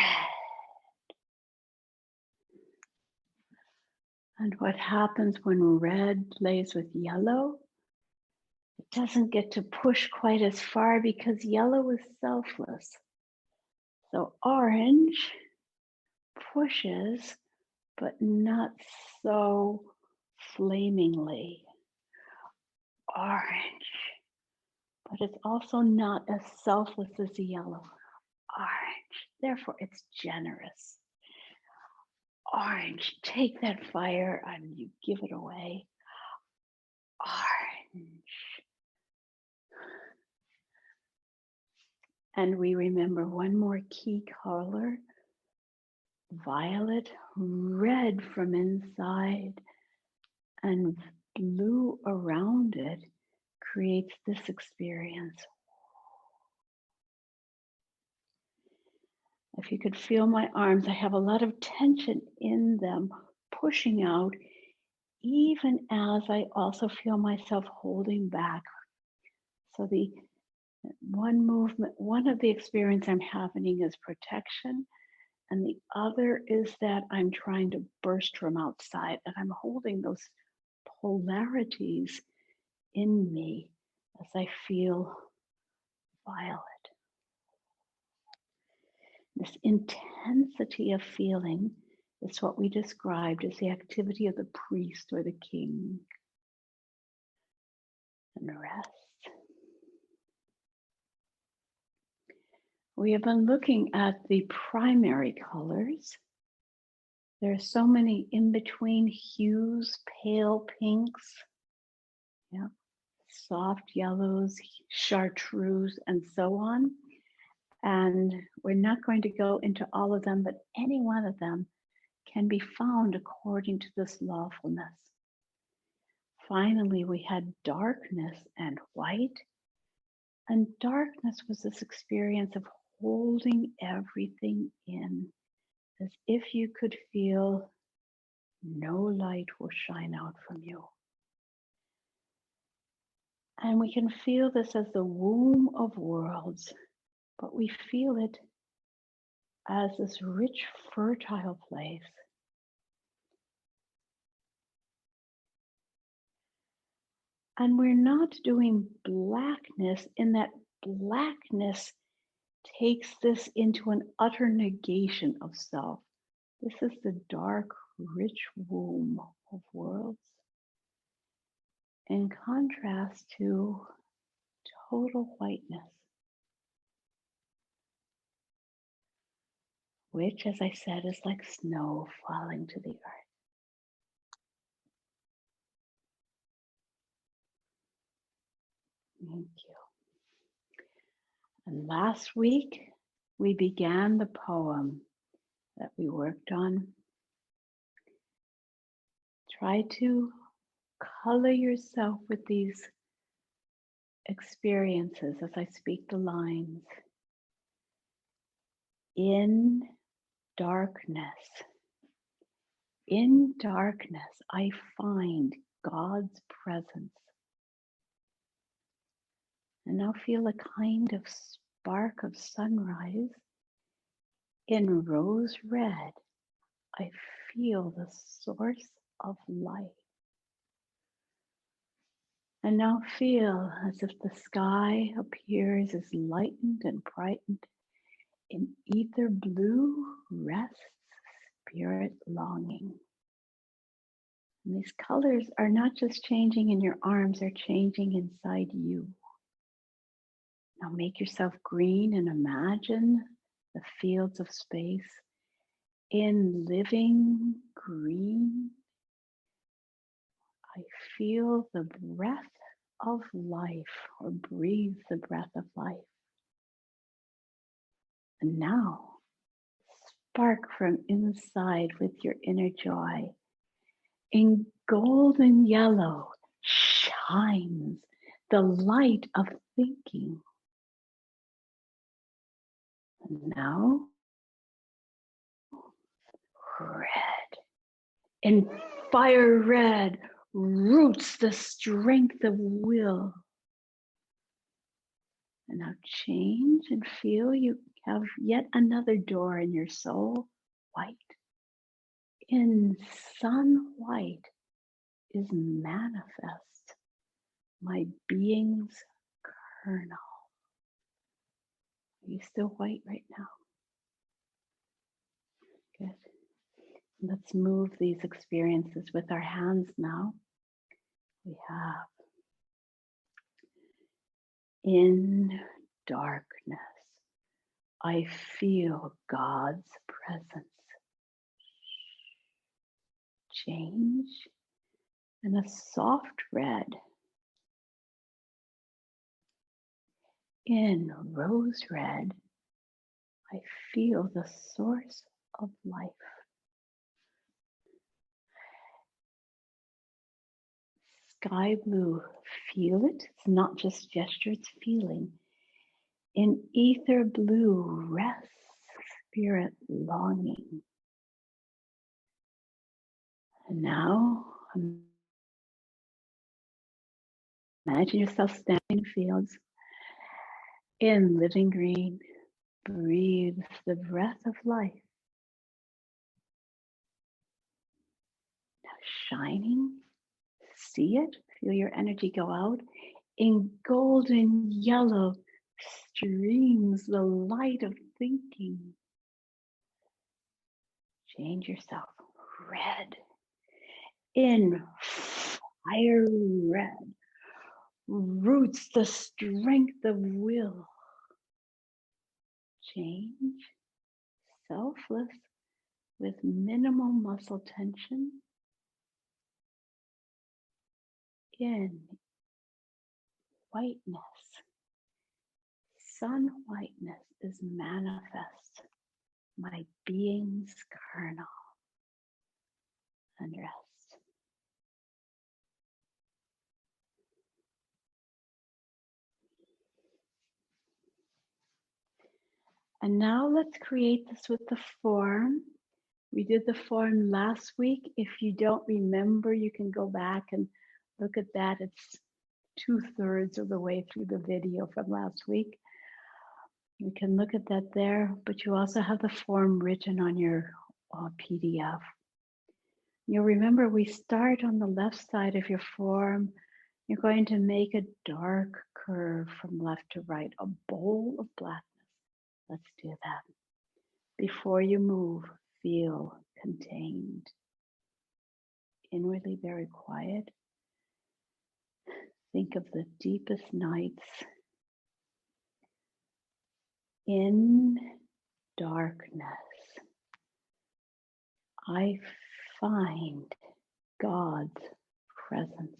And what happens when red plays with yellow? It doesn't get to push quite as far because yellow is selfless. So orange pushes, but not so flamingly. Orange, but it's also not as selfless as the yellow. Orange, therefore it's generous. Orange, take that fire and you give it away. Orange. And we remember one more key color, violet, red from inside, and blue around it creates this experience. If you could feel my arms, I have a lot of tension in them, pushing out, even as I also feel myself holding back. So the one movement, one of the experience I'm having is protection, and the other is that I'm trying to burst from outside, and I'm holding those polarities in me as I feel violet. This intensity of feeling is what we described as the activity of the priest or the king. And rest. We have been looking at the primary colors. There are so many in-between hues, pale pinks, soft yellows, chartreuse, and so on. And we're not going to go into all of them, but any one of them can be found according to this lawfulness. Finally, we had darkness and white. And darkness was this experience of holding everything in, as if you could feel no light will shine out from you. And we can feel this as the womb of worlds, but we feel it as this rich, fertile place. And we're not doing blackness in that blackness takes this into an utter negation of self. This is the dark, rich womb of worlds, in contrast to total whiteness, which, as I said, is like snow falling to the earth. Thank you. And last week, we began the poem that we worked on. Try to color yourself with these experiences as I speak the lines. In darkness, I find God's presence. And now feel a kind of spark of sunrise. In rose red, I feel the source of light. And now feel as if the sky appears as lightened and brightened. In ether blue rests spirit longing. And these colors are not just changing in your arms, they're changing inside you. Now make yourself green and imagine the fields of space in living green. I feel the breath of life, or breathe the breath of life. And now, spark from inside with your inner joy. In golden yellow shines the light of thinking. And now, red. In fire red roots the strength of will. And now change and feel you have yet another door in your soul, white. In sun white is manifest my being's kernel. Are you still white right now? Good. Let's move these experiences with our hands now. We have in darkness, I feel God's presence. Change and a soft red. In rose red, I feel the source of life. Sky blue, feel it. It's not just gesture, it's feeling. In ether blue, rest, spirit longing. And now, imagine yourself standing in fields. In living green, breathe the breath of life. Now shining, see it, feel your energy go out. In golden yellow streams the light of thinking. Change yourself, red. In fire red roots the strength of will. Change, selfless, with minimal muscle tension. In whiteness, sun whiteness is manifest, my being's kernel, and rest. And now let's create this with the form. We did the form last week. If you don't remember, you can go back and look at that. It's 2/3 of the way through the video from last week. You can look at that there, but you also have the form written on your PDF. You'll remember we start on the left side of your form. You're going to make a dark curve from left to right, a bowl of blackness. Let's do that. Before you move, feel contained. Inwardly very quiet. Think of the deepest nights. In darkness, I find God's presence.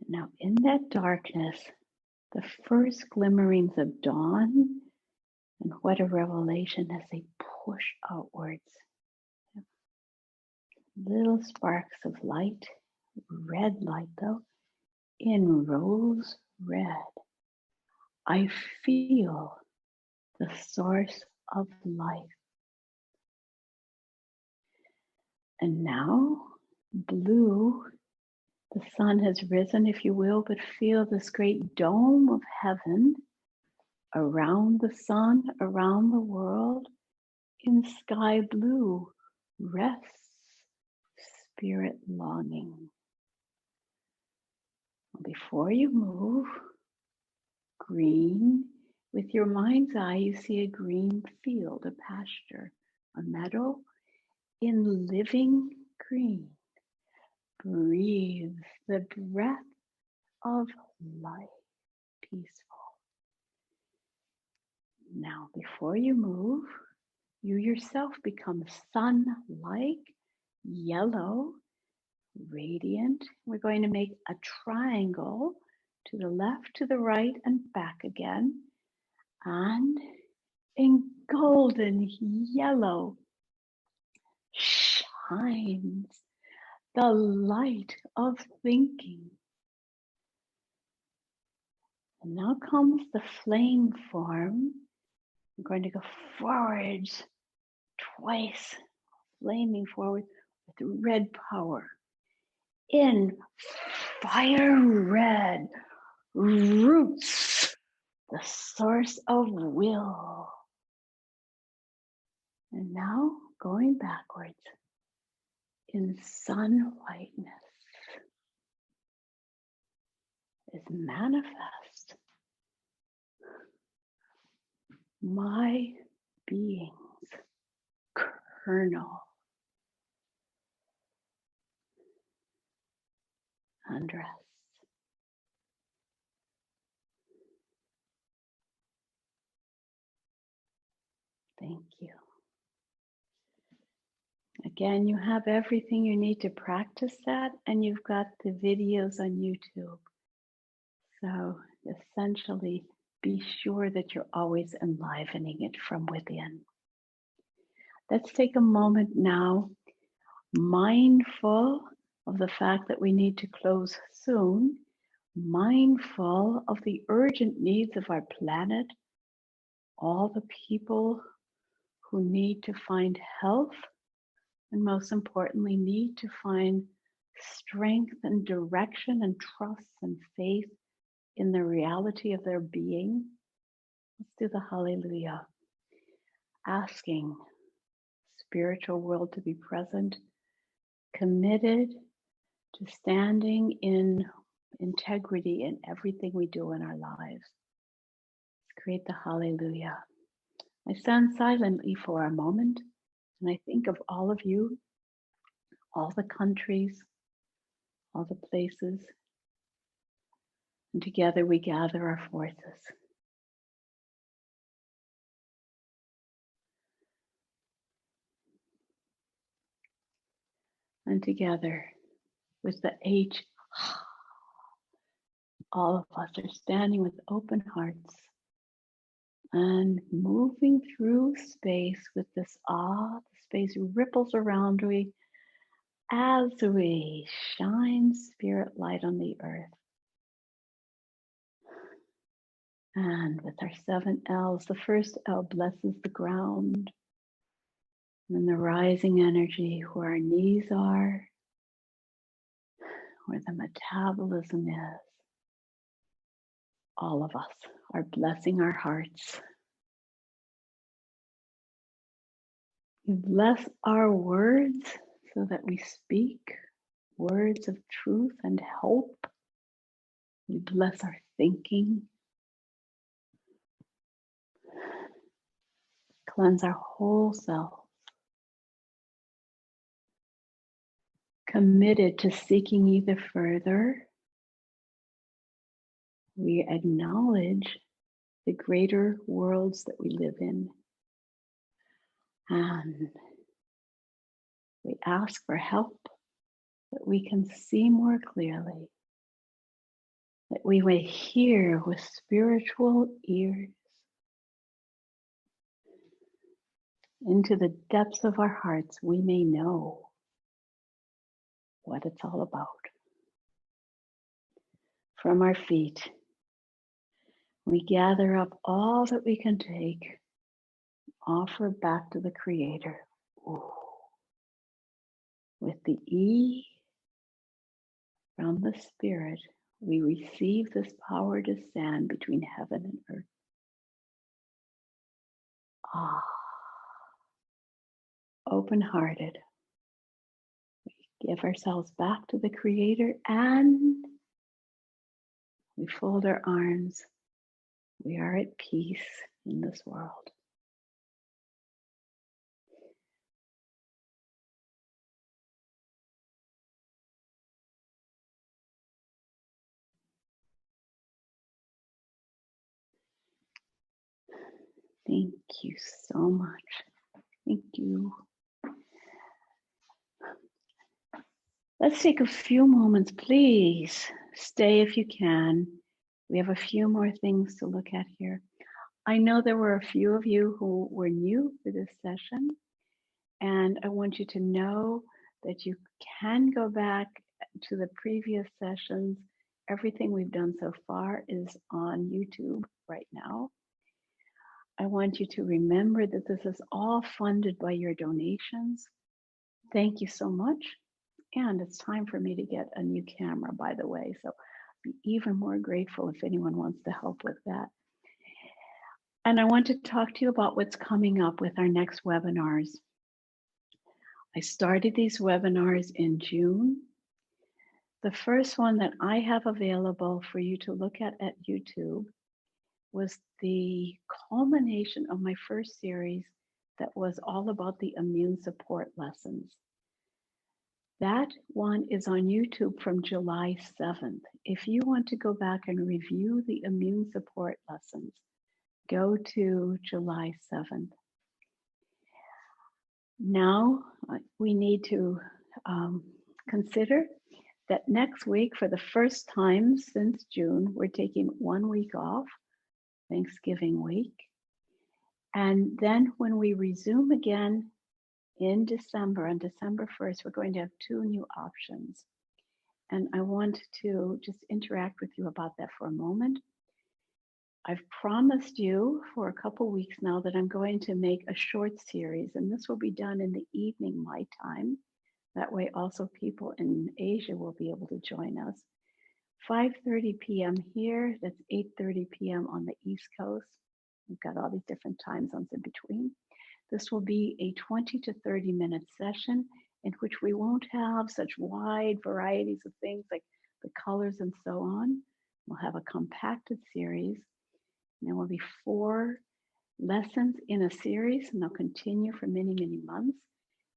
Now, in that darkness, the first glimmerings of dawn, and what a revelation as they push outwards. Little sparks of light, red light though, in rose red. I feel the source of life. And now, blue, the sun has risen, if you will, but feel this great dome of heaven around the sun, around the world. In sky blue, rests spirit longing. Before you move, green, with your mind's eye, you see a green field, a pasture, a meadow. In living green, breathe the breath of life, peaceful. Now, before you move, you yourself become sun-like, yellow, radiant. We're going to make a triangle to the left, to the right, and back again. And in golden yellow shines the light of thinking. And now comes the flame form. I'm going to go forwards twice, flaming forward with red power. In fire red, roots, the source of will. And now going backwards in sun whiteness is manifest my being's kernel and rest. Thank you. Again, you have everything you need to practice that, and you've got the videos on YouTube. So essentially, be sure that you're always enlivening it from within. Let's take a moment now, mindful of the fact that we need to close soon, mindful of the urgent needs of our planet, all the people who need to find health, and most importantly, need to find strength and direction and trust and faith in the reality of their being. Let's do the hallelujah. Asking spiritual world to be present, committed to standing in integrity in everything we do in our lives. Let's create the hallelujah. I stand silently for a moment, and I think of all of you, all the countries, all the places, and together we gather our forces. And together with the H, all of us are standing with open hearts and moving through space with this awe. The space ripples around as we shine spirit light on the earth. And with our 7 L's, the first L blesses the ground. And then the rising energy where our knees are, where the metabolism is. All of us are blessing our hearts. We bless our words so that we speak words of truth and hope. We bless our thinking. Cleanse our whole self. Committed to seeking either further. We acknowledge the greater worlds that we live in. And we ask for help that we can see more clearly, that we may hear with spiritual ears into the depths of our hearts. We may know what it's all about. From our feet, we gather up all that we can take, offer back to the Creator. Ooh. With the E from the Spirit, we receive this power to stand between heaven and earth. Ah, open-hearted. We give ourselves back to the Creator and we fold our arms. We are at peace in this world. Thank you so much. Thank you. Let's take a few moments, please. Stay if you can. We have a few more things to look at here. I know there were a few of you who were new for this session, and I want you to know that you can go back to the previous sessions. Everything we've done so far is on YouTube right now. I want you to remember that this is all funded by your donations. Thank you so much. And it's time for me to get a new camera, by the way. So I'd be even more grateful if anyone wants to help with that. And I want to talk to you about what's coming up with our next webinars. I started these webinars in June. The first one that I have available for you to look at YouTube was the culmination of my first series that was all about the immune support lessons. That one is on YouTube from July 7th. If you want to go back and review the immune support lessons, go to July 7th. Now we need to consider that next week, for the first time since June, we're taking 1 week off, Thanksgiving week. And then when we resume again in December, on December 1st, we're going to have 2 new options. And I want to just interact with you about that for a moment. I've promised you for a couple weeks now that I'm going to make a short series, and this will be done in the evening my time. That way also people in Asia will be able to join us. 5:30 p.m. here, that's 8:30 p.m. on the East Coast. We've got all these different time zones in between. This will be a 20 to 30 minute session in which we won't have such wide varieties of things like the colors and so on. We'll have a compacted series. And there will be 4 lessons in a series, and they'll continue for many, many months.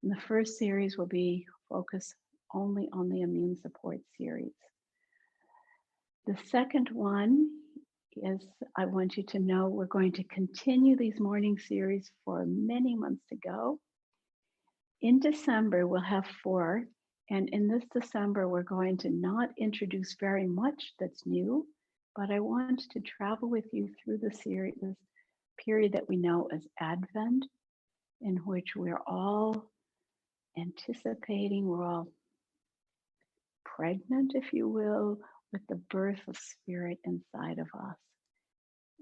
And the first series will be focused only on the immune support series. The second one is, I want you to know we're going to continue these morning series for many months to go. In December, we'll have 4. And in this December, we're going to not introduce very much that's new, but I want to travel with you through the series, this period that we know as Advent, in which we're all anticipating, we're all pregnant, if you will, with the birth of spirit inside of us.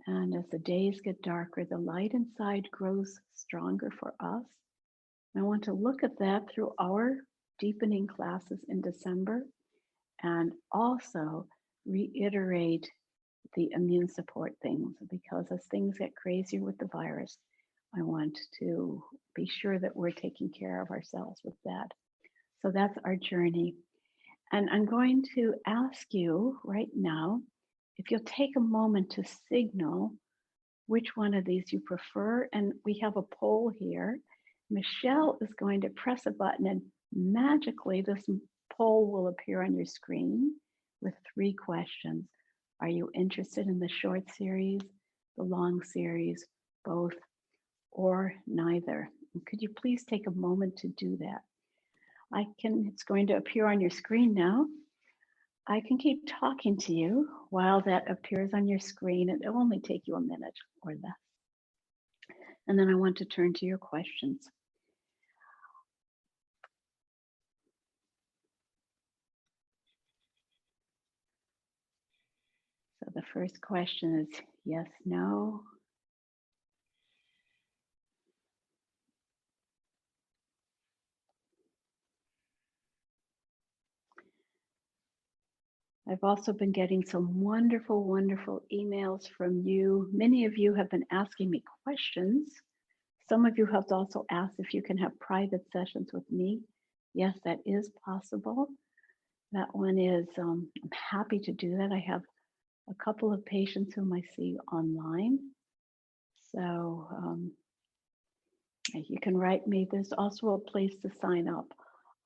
And as the days get darker, the light inside grows stronger for us. And I want to look at that through our deepening classes in December, and also reiterate the immune support things, because as things get crazier with the virus, I want to be sure that we're taking care of ourselves with that. So that's our journey. And I'm going to ask you right now, if you'll take a moment to signal which one of these you prefer. And we have a poll here. Michelle is going to press a button, and magically this poll will appear on your screen with 3 questions. Are you interested in the short series, the long series, both, or neither? And could you please take a moment to do that? It's going to appear on your screen now. I can keep talking to you while that appears on your screen. It'll only take you a minute or less. And then I want to turn to your questions. So the first question is yes, no. I've also been getting some wonderful, wonderful emails from you. Many of you have been asking me questions. Some of you have also asked if you can have private sessions with me. Yes, that is possible. That one is, I'm happy to do that. I have a couple of patients whom I see online. So you can write me. There's also a place to sign up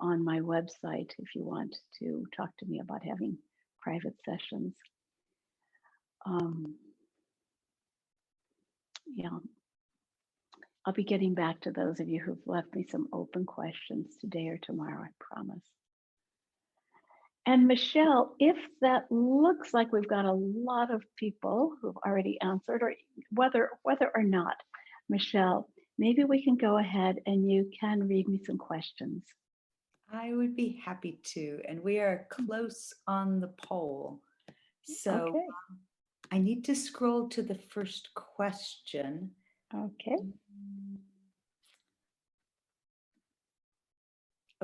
on my website if you want to talk to me about having private sessions. Yeah. I'll be getting back to those of you who've left me some open questions today or tomorrow, I promise. And Michelle, if that looks like we've got a lot of people who've already answered, or whether or not, Michelle, maybe we can go ahead and you can read me some questions. I would be happy to, and we are close on the poll. So Okay. I need to scroll to the first question. Okay.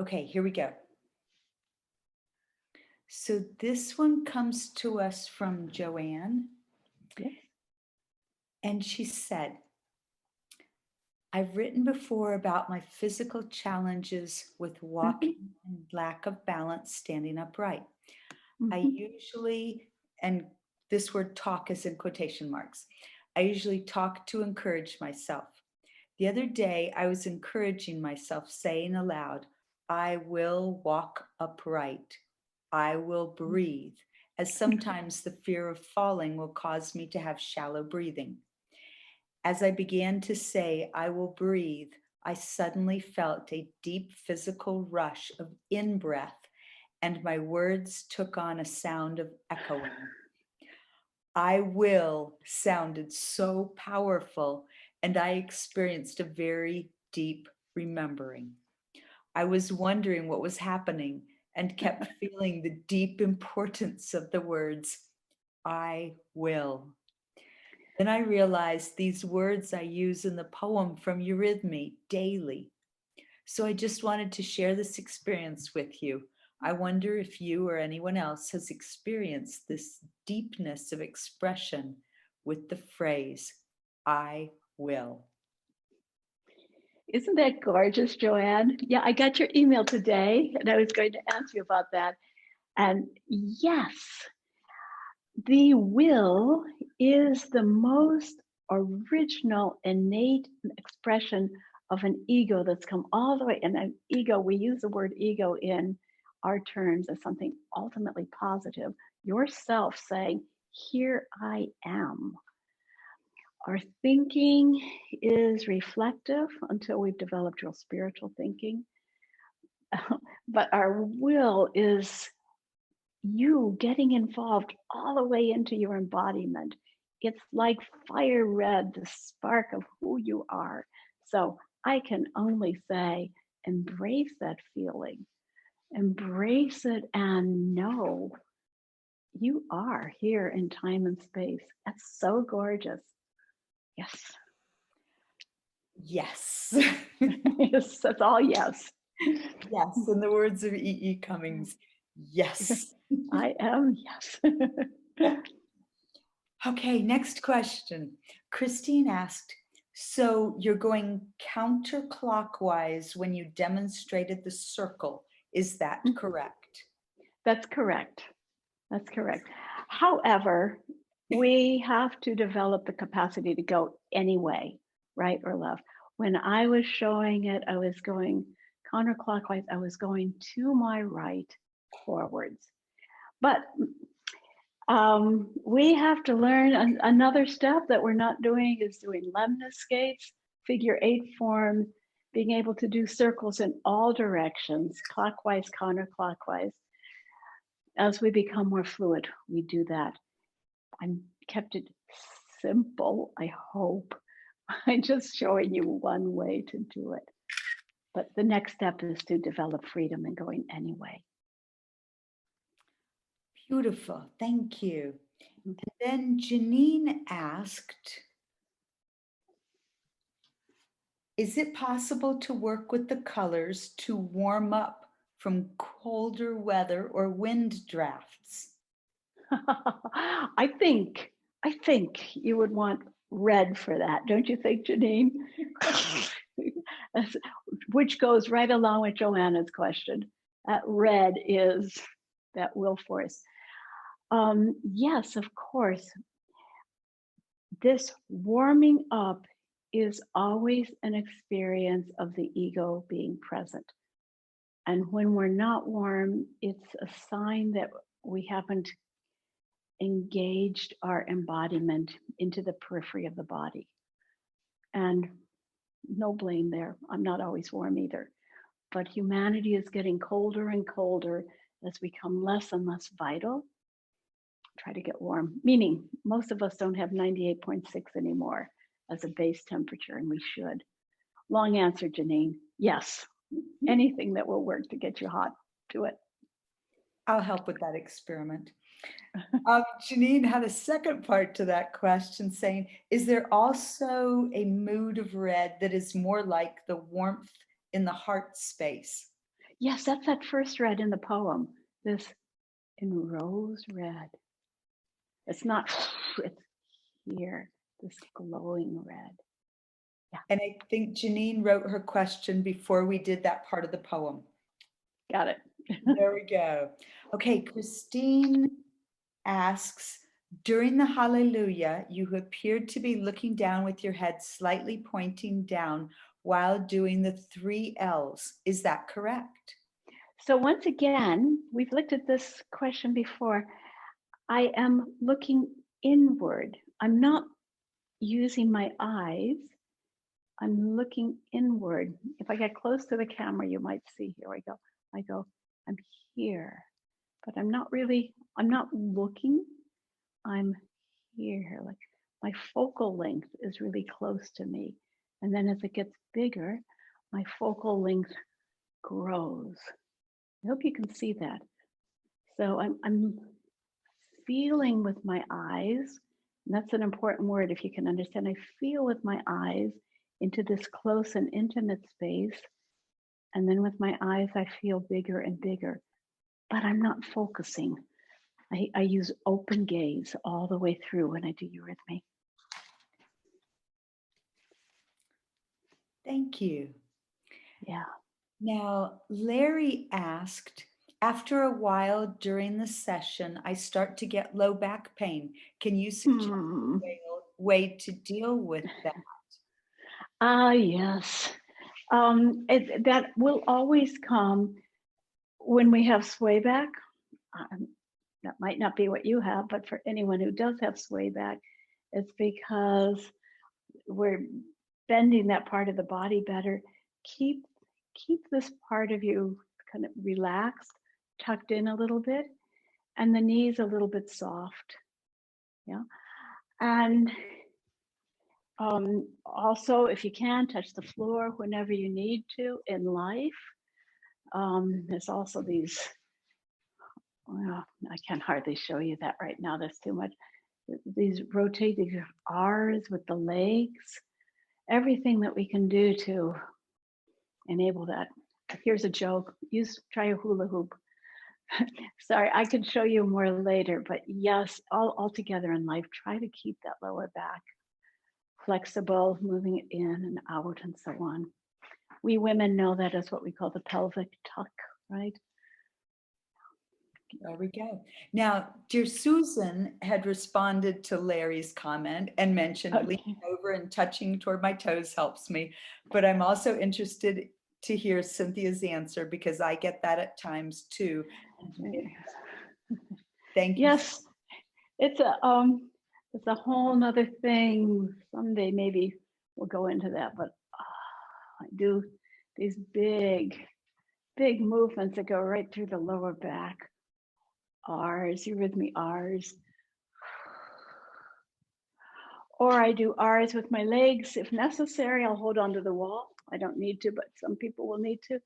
Okay, here we go. So this one comes to us from Joanne. Yes. And she said, I've written before about my physical challenges with walking and lack of balance standing upright. I usually, and this word talk is in quotation marks, I usually talk to encourage myself. The other day, I was encouraging myself, saying aloud, I will walk upright. I will breathe, as sometimes the fear of falling will cause me to have shallow breathing. As I began to say, I will breathe, I suddenly felt a deep physical rush of in-breath, and my words took on a sound of echoing. I will sounded so powerful, and I experienced a very deep remembering. I was wondering what was happening and kept feeling the deep importance of the words, I will. Then I realized these words I use in the poem from Eurythmy daily. So I just wanted to share this experience with you. I wonder if you or anyone else has experienced this deepness of expression with the phrase, I will. Isn't that gorgeous, Joanne? Yeah, I got your email today and I was going to ask you about that. And yes, the will is the most original, innate expression of an ego that's come all the way. And an ego, we use the word ego in our terms as something ultimately positive. Yourself saying, here I am. Our thinking is reflective until we've developed real spiritual thinking. But our will is you getting involved all the way into your embodiment. It's like fire red, the spark of who you are. So I can only say, embrace that feeling, embrace it, and know you are here in time and space. That's so gorgeous. Yes. Yes. Yes, that's all yes. Yes, in the words of E.E. Cummings, yes. I am, yes. Okay, next question. Christine asked, so you're going counterclockwise when you demonstrated the circle. Is that correct? That's correct. That's correct. However, we have to develop the capacity to go anyway, right or left. When I was showing it, I was going counterclockwise. I was going to my right forwards. But we have to learn another step that we're not doing is doing lemnis skates, figure 8 form, being able to do circles in all directions, clockwise, counterclockwise. As we become more fluid, we do that. I kept it simple, I hope. I'm just showing you one way to do it. But the next step is to develop freedom and going anyway. Beautiful, thank you. And then Janine asked, is it possible to work with the colors to warm up from colder weather or wind drafts? I think you would want red for that, don't you think, Janine? Which goes right along with Joanna's question. That red is that will force. Yes, of course. This warming up is always an experience of the ego being present. And when we're not warm, it's a sign that we haven't engaged our embodiment into the periphery of the body. And no blame there. I'm not always warm either. But humanity is getting colder and colder as we become less and less vital. Try to get warm, meaning most of us don't have 98.6 anymore as a base temperature, and we should. Long answer, Janine. Yes, anything that will work to get you hot, do it. I'll help with that experiment. Janine had a second part to that question saying, is there also a mood of red that is more like the warmth in the heart space? Yes, that's that first red in the poem, this in rose red. It's not, it's here, this glowing red. Yeah. And I think Janine wrote her question before we did that part of the poem. Got it. There we go. Okay, Christine asks, during the Hallelujah, you appeared to be looking down with your head slightly pointing down while doing the 3 L's. Is that correct? So once again, we've looked at this question before. I am looking inward. I'm not using my eyes. I'm looking inward. If I get close to the camera, you might see, here I go. I'm here, but I'm not looking. I'm here, like my focal length is really close to me. And then as it gets bigger, my focal length grows. I hope you can see that. So I'm feeling with my eyes, and that's an important word if you can understand. I feel with my eyes into this close and intimate space. And then with my eyes, I feel bigger and bigger, but I'm not focusing. I use open gaze all the way through when I do Eurythmy. Thank you. Yeah. Now, Larry asked, after a while during the session, I start to get low back pain. Can you suggest a way to deal with that? Yes. That will always come when we have sway back. That might not be what you have, but for anyone who does have sway back, it's because we're bending that part of the body better. Keep this part of you kind of relaxed, tucked in a little bit, and the knees a little bit soft. Yeah. And also, if you can, touch the floor whenever you need to in life. There's also these, well, I can hardly show you that right now, there's too much. These rotating R's with the legs, everything that we can do to enable that. Here's a joke, try a hula hoop. Sorry, I could show you more later, but yes, all together in life, try to keep that lower back flexible, moving it in and out and so on. We women know that as what we call the pelvic tuck, right? There we go. Now, dear Susan had responded to Larry's comment and mentioned leaning over and touching toward my toes helps me, but I'm also interested to hear Cynthia's answer because I get that at times too. Thank you. Yes, it's a whole nother thing. Someday maybe we'll go into that, but I do these big movements that go right through the lower back. R's, Eurythmy R's. Or I do R's with my legs. If necessary, I'll hold onto the wall. I don't need to, but some people will need to.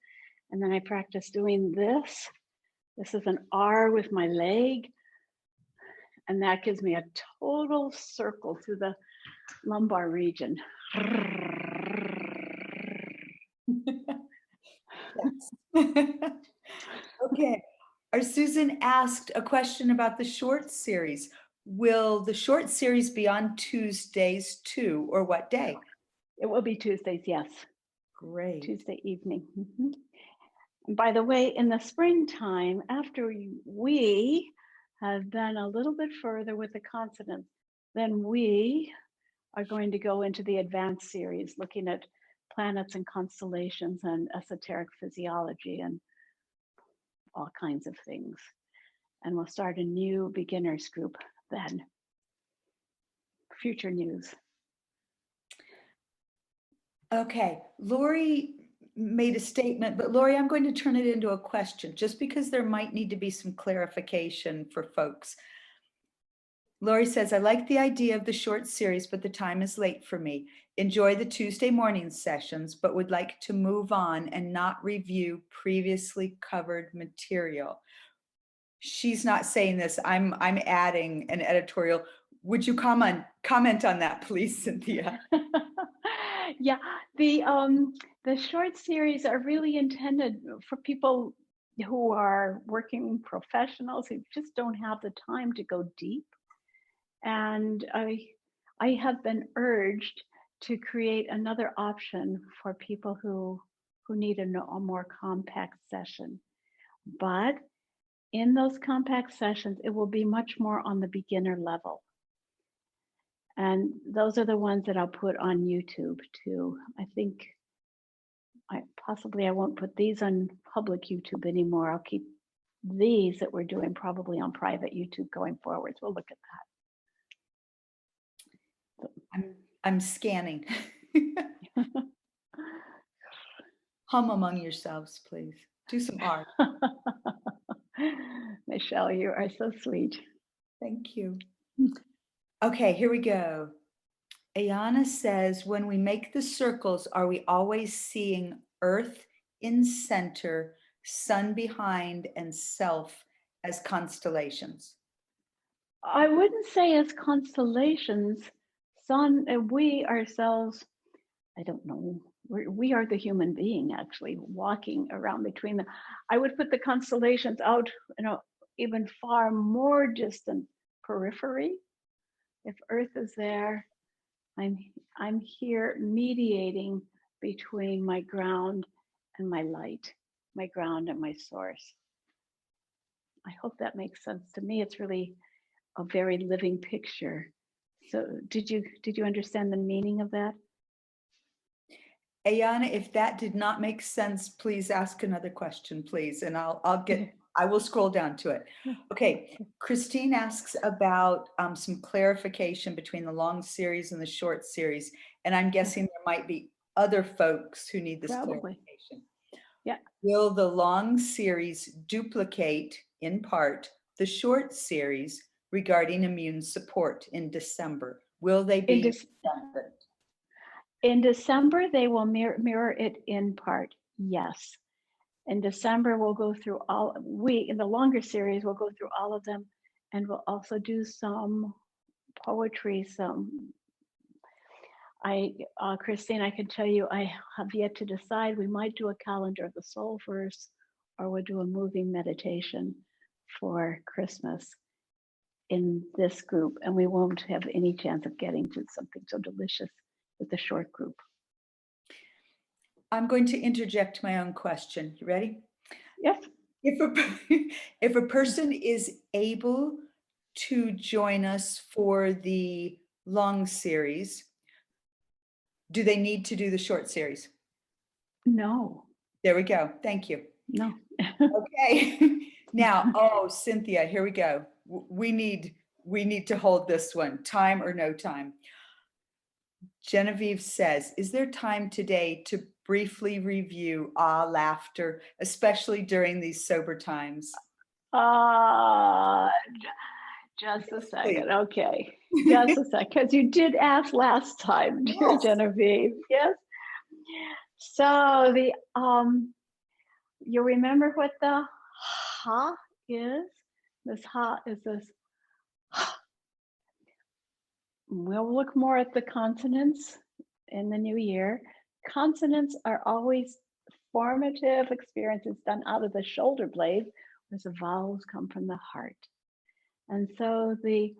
And then I practice doing this. This is an R with my leg. And that gives me a total circle through the lumbar region. Okay. Our Susan asked a question about the short series. Will the short series be on Tuesdays too, or what day? It will be Tuesdays, yes. Great. Tuesday evening. And by the way, in the springtime, after we have been a little bit further with the consonants, then we are going to go into the advanced series, looking at planets and constellations and esoteric physiology and all kinds of things. And we'll start a new beginners group then. Future news. Okay, Lori made a statement, but Lori, I'm going to turn it into a question just because there might need to be some clarification for folks. Lori says, I like the idea of the short series, but the time is late for me. Enjoy the Tuesday morning sessions, but would like to move on and not review previously covered material. She's not saying this. I'm adding an editorial. Would you comment on that, please, Cynthia? Yeah, the short series are really intended for people who are working professionals who just don't have the time to go deep. And I have been urged to create another option for people who need a more compact session. But in those compact sessions, it will be much more on the beginner level. And those are the ones that I'll put on YouTube too. I think I won't put these on public YouTube anymore. I'll keep these that we're doing probably on private YouTube going forward. So we'll look at that. I'm scanning. Hum among yourselves, please. Do some art. Michelle, you are so sweet. Thank you. Okay, here we go. Ayana says, when we make the circles, are we always seeing Earth in center, sun behind, and self as constellations? I wouldn't say as constellations. Sun, we ourselves, I don't know. We are the human being actually walking around between them. I would put the constellations out, even far more distant periphery. If Earth is there, I'm here mediating between my ground and my light, my ground and my source. I hope that makes sense to me. It's really a very living picture. So did you understand the meaning of that? Ayana, if that did not make sense, please ask another question, please, and I will scroll down to it. Okay, Christine asks about some clarification between the long series and the short series, and I'm guessing there might be other folks who need this clarification. Yeah. Will the long series duplicate, in part, the short series regarding immune support in December? Will they be redundant? In December, they will mirror it in part, yes. In December, we'll go through in the longer series, we'll go through all of them, and we'll also do some poetry, Christine, I can tell you, I have yet to decide. We might do a calendar of the soul verse, or we'll do a moving meditation for Christmas in this group, and we won't have any chance of getting to something so delicious with the short group. I'm going to interject my own question. You ready? Yes. If a person is able to join us for the long series, do they need to do the short series? No. There we go. Thank you. No. Okay. Now, Cynthia, here we go. We need to hold this one. Time or no time. Genevieve says, is there time today to briefly review laughter, especially during these sober times? Just a second. Okay. Just a second. Because you did ask last time, dear Genevieve. Yes. So you remember what the ha is? This ha is this. We'll look more at the consonants in the new year. Consonants are always formative experiences done out of the shoulder blade, whereas the vowels come from the heart. And so the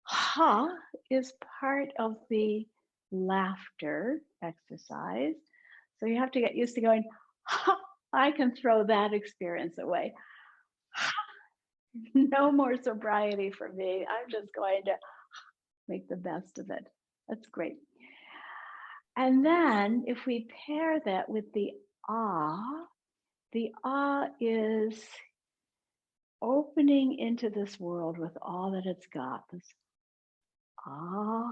ha is part of the laughter exercise. So you have to get used to going, ha, I can throw that experience away. No more sobriety for me. I'm just going to make the best of it. That's great. And then if we pair that with the ah is opening into this world with all that it's got. This ah.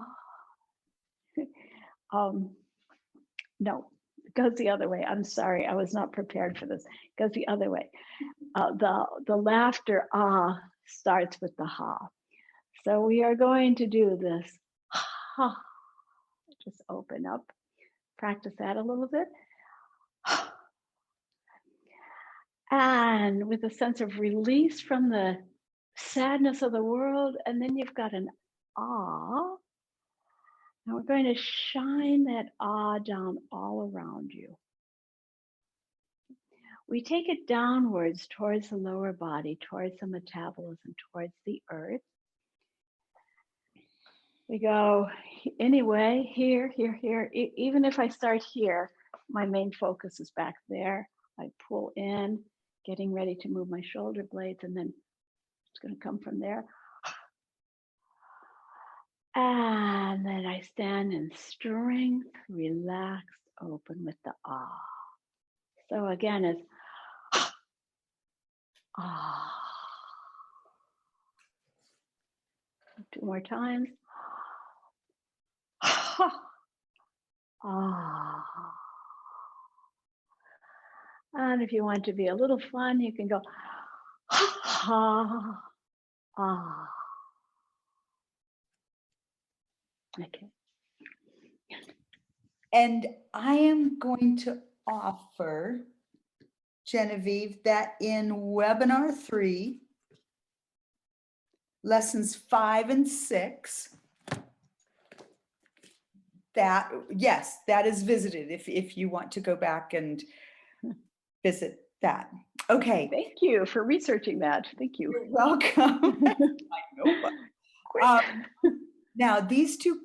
No, it goes the other way. I'm sorry, I was not prepared for this. It goes the other way. The laughter starts with the ha. So we are going to do this ha. Just open up. Practice that a little bit. And with a sense of release from the sadness of the world, and then you've got an ah. And we're going to shine that ah down all around you. We take it downwards towards the lower body, towards the metabolism, towards the earth. We go anyway, here, here, here. Even if I start here, my main focus is back there. I pull in, getting ready to move my shoulder blades, and then it's going to come from there. And then I stand in strength, relaxed, open with the ah. So again, it's ah. 2 more times. Ah. And if you want to be a little fun, you can go ha, ah. Okay. And I am going to offer, Genevieve, that in webinar 3, lessons 5 and 6, that, yes, that is visited if you want to go back and visit that. Okay. Thank you for researching that. Thank you. You're welcome. Now these two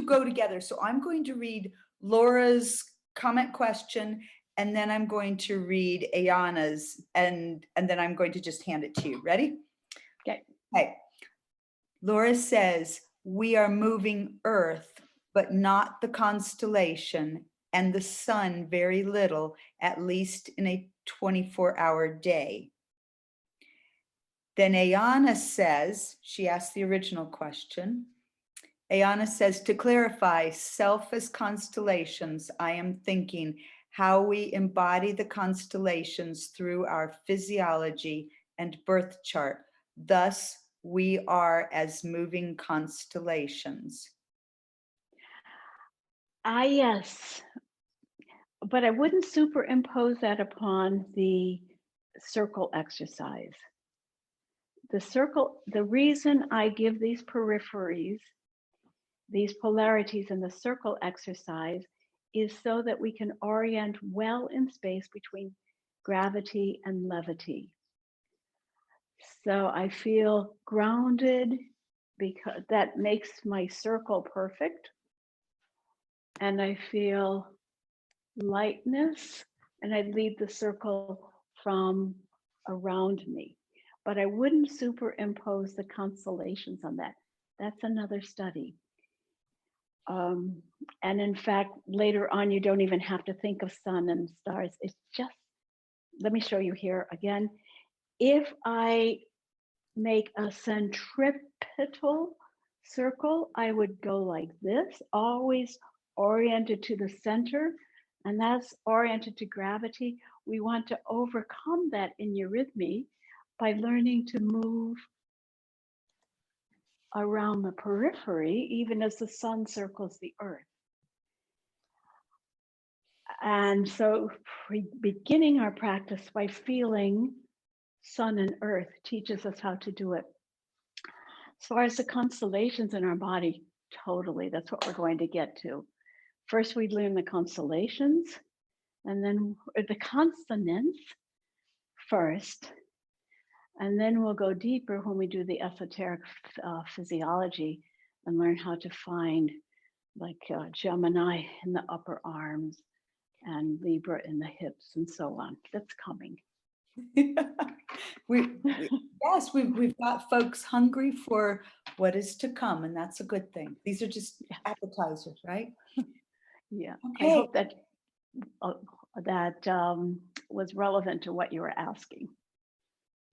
go together. So I'm going to read Laura's comment question, and then I'm going to read Ayana's, and then I'm going to just hand it to you. Ready? Okay. Okay. Laura says, we are moving Earth, but not the constellation, and the sun very little, at least in a 24-hour day. Then Ayana says, she asked the original question. Ayana says, to clarify, self as constellations, I am thinking how we embody the constellations through our physiology and birth chart. Thus, we are as moving constellations. Yes, but I wouldn't superimpose that upon the circle exercise. The circle, the reason I give these peripheries, these polarities in the circle exercise, is so that we can orient well in space between gravity and levity. So I feel grounded because that makes my circle perfect. And I feel lightness, and I leave the circle from around me. But I wouldn't superimpose the constellations on that. That's another study. And in fact, later on, you don't even have to think of sun and stars. It's just, let me show you here again. If I make a centripetal circle, I would go like this, always oriented to the center, and that's oriented to gravity. We want to overcome that in Eurythmy by learning to move around the periphery, even as the sun circles the earth. And so beginning our practice by feeling sun and earth teaches us how to do it. As far as the constellations in our body, totally, that's what we're going to get to. First, we learn the constellations, and then the consonants first, and then we'll go deeper when we do the esoteric physiology and learn how to find like Gemini in the upper arms and Libra in the hips and so on. That's coming. Yes, we've got folks hungry for what is to come, and that's a good thing. These are just appetizers, right? Yeah. Okay. I hope that was relevant to what you were asking.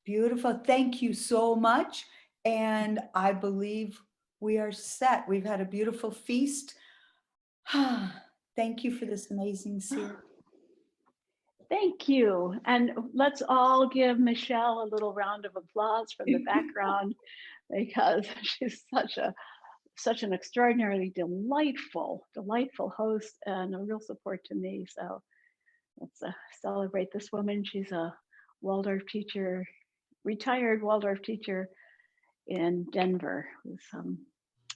Beautiful. Thank you so much. And I believe we are set. We've had a beautiful feast. Thank you for this amazing series. Thank you. And let's all give Michelle a little round of applause from the background because she's such an extraordinarily delightful host and a real support to me. So let's celebrate this woman. She's a Waldorf teacher, retired Waldorf teacher in Denver, who's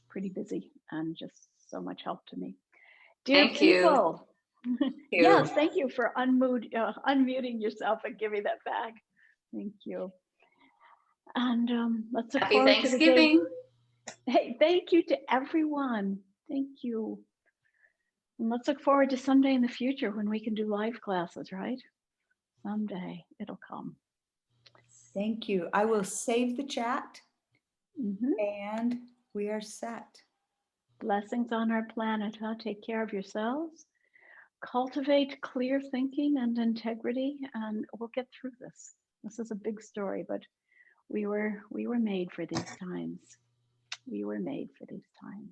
pretty busy and just so much help to me. Dear Thank you. people, Thank you. yes, thank you for unmuting yourself and giving that back. Thank you. And let's look Happy forward to the day. Thanksgiving. Hey, thank you to everyone. Thank you. And let's look forward to someday in the future when we can do live classes, right? Someday it'll come. Thank you. I will save the chat Mhm. and we are set. Blessings on our planet, huh? Take care of yourselves. Cultivate clear thinking and integrity, and we'll get through this. This is a big story, but we were made for these times. We were made for these times.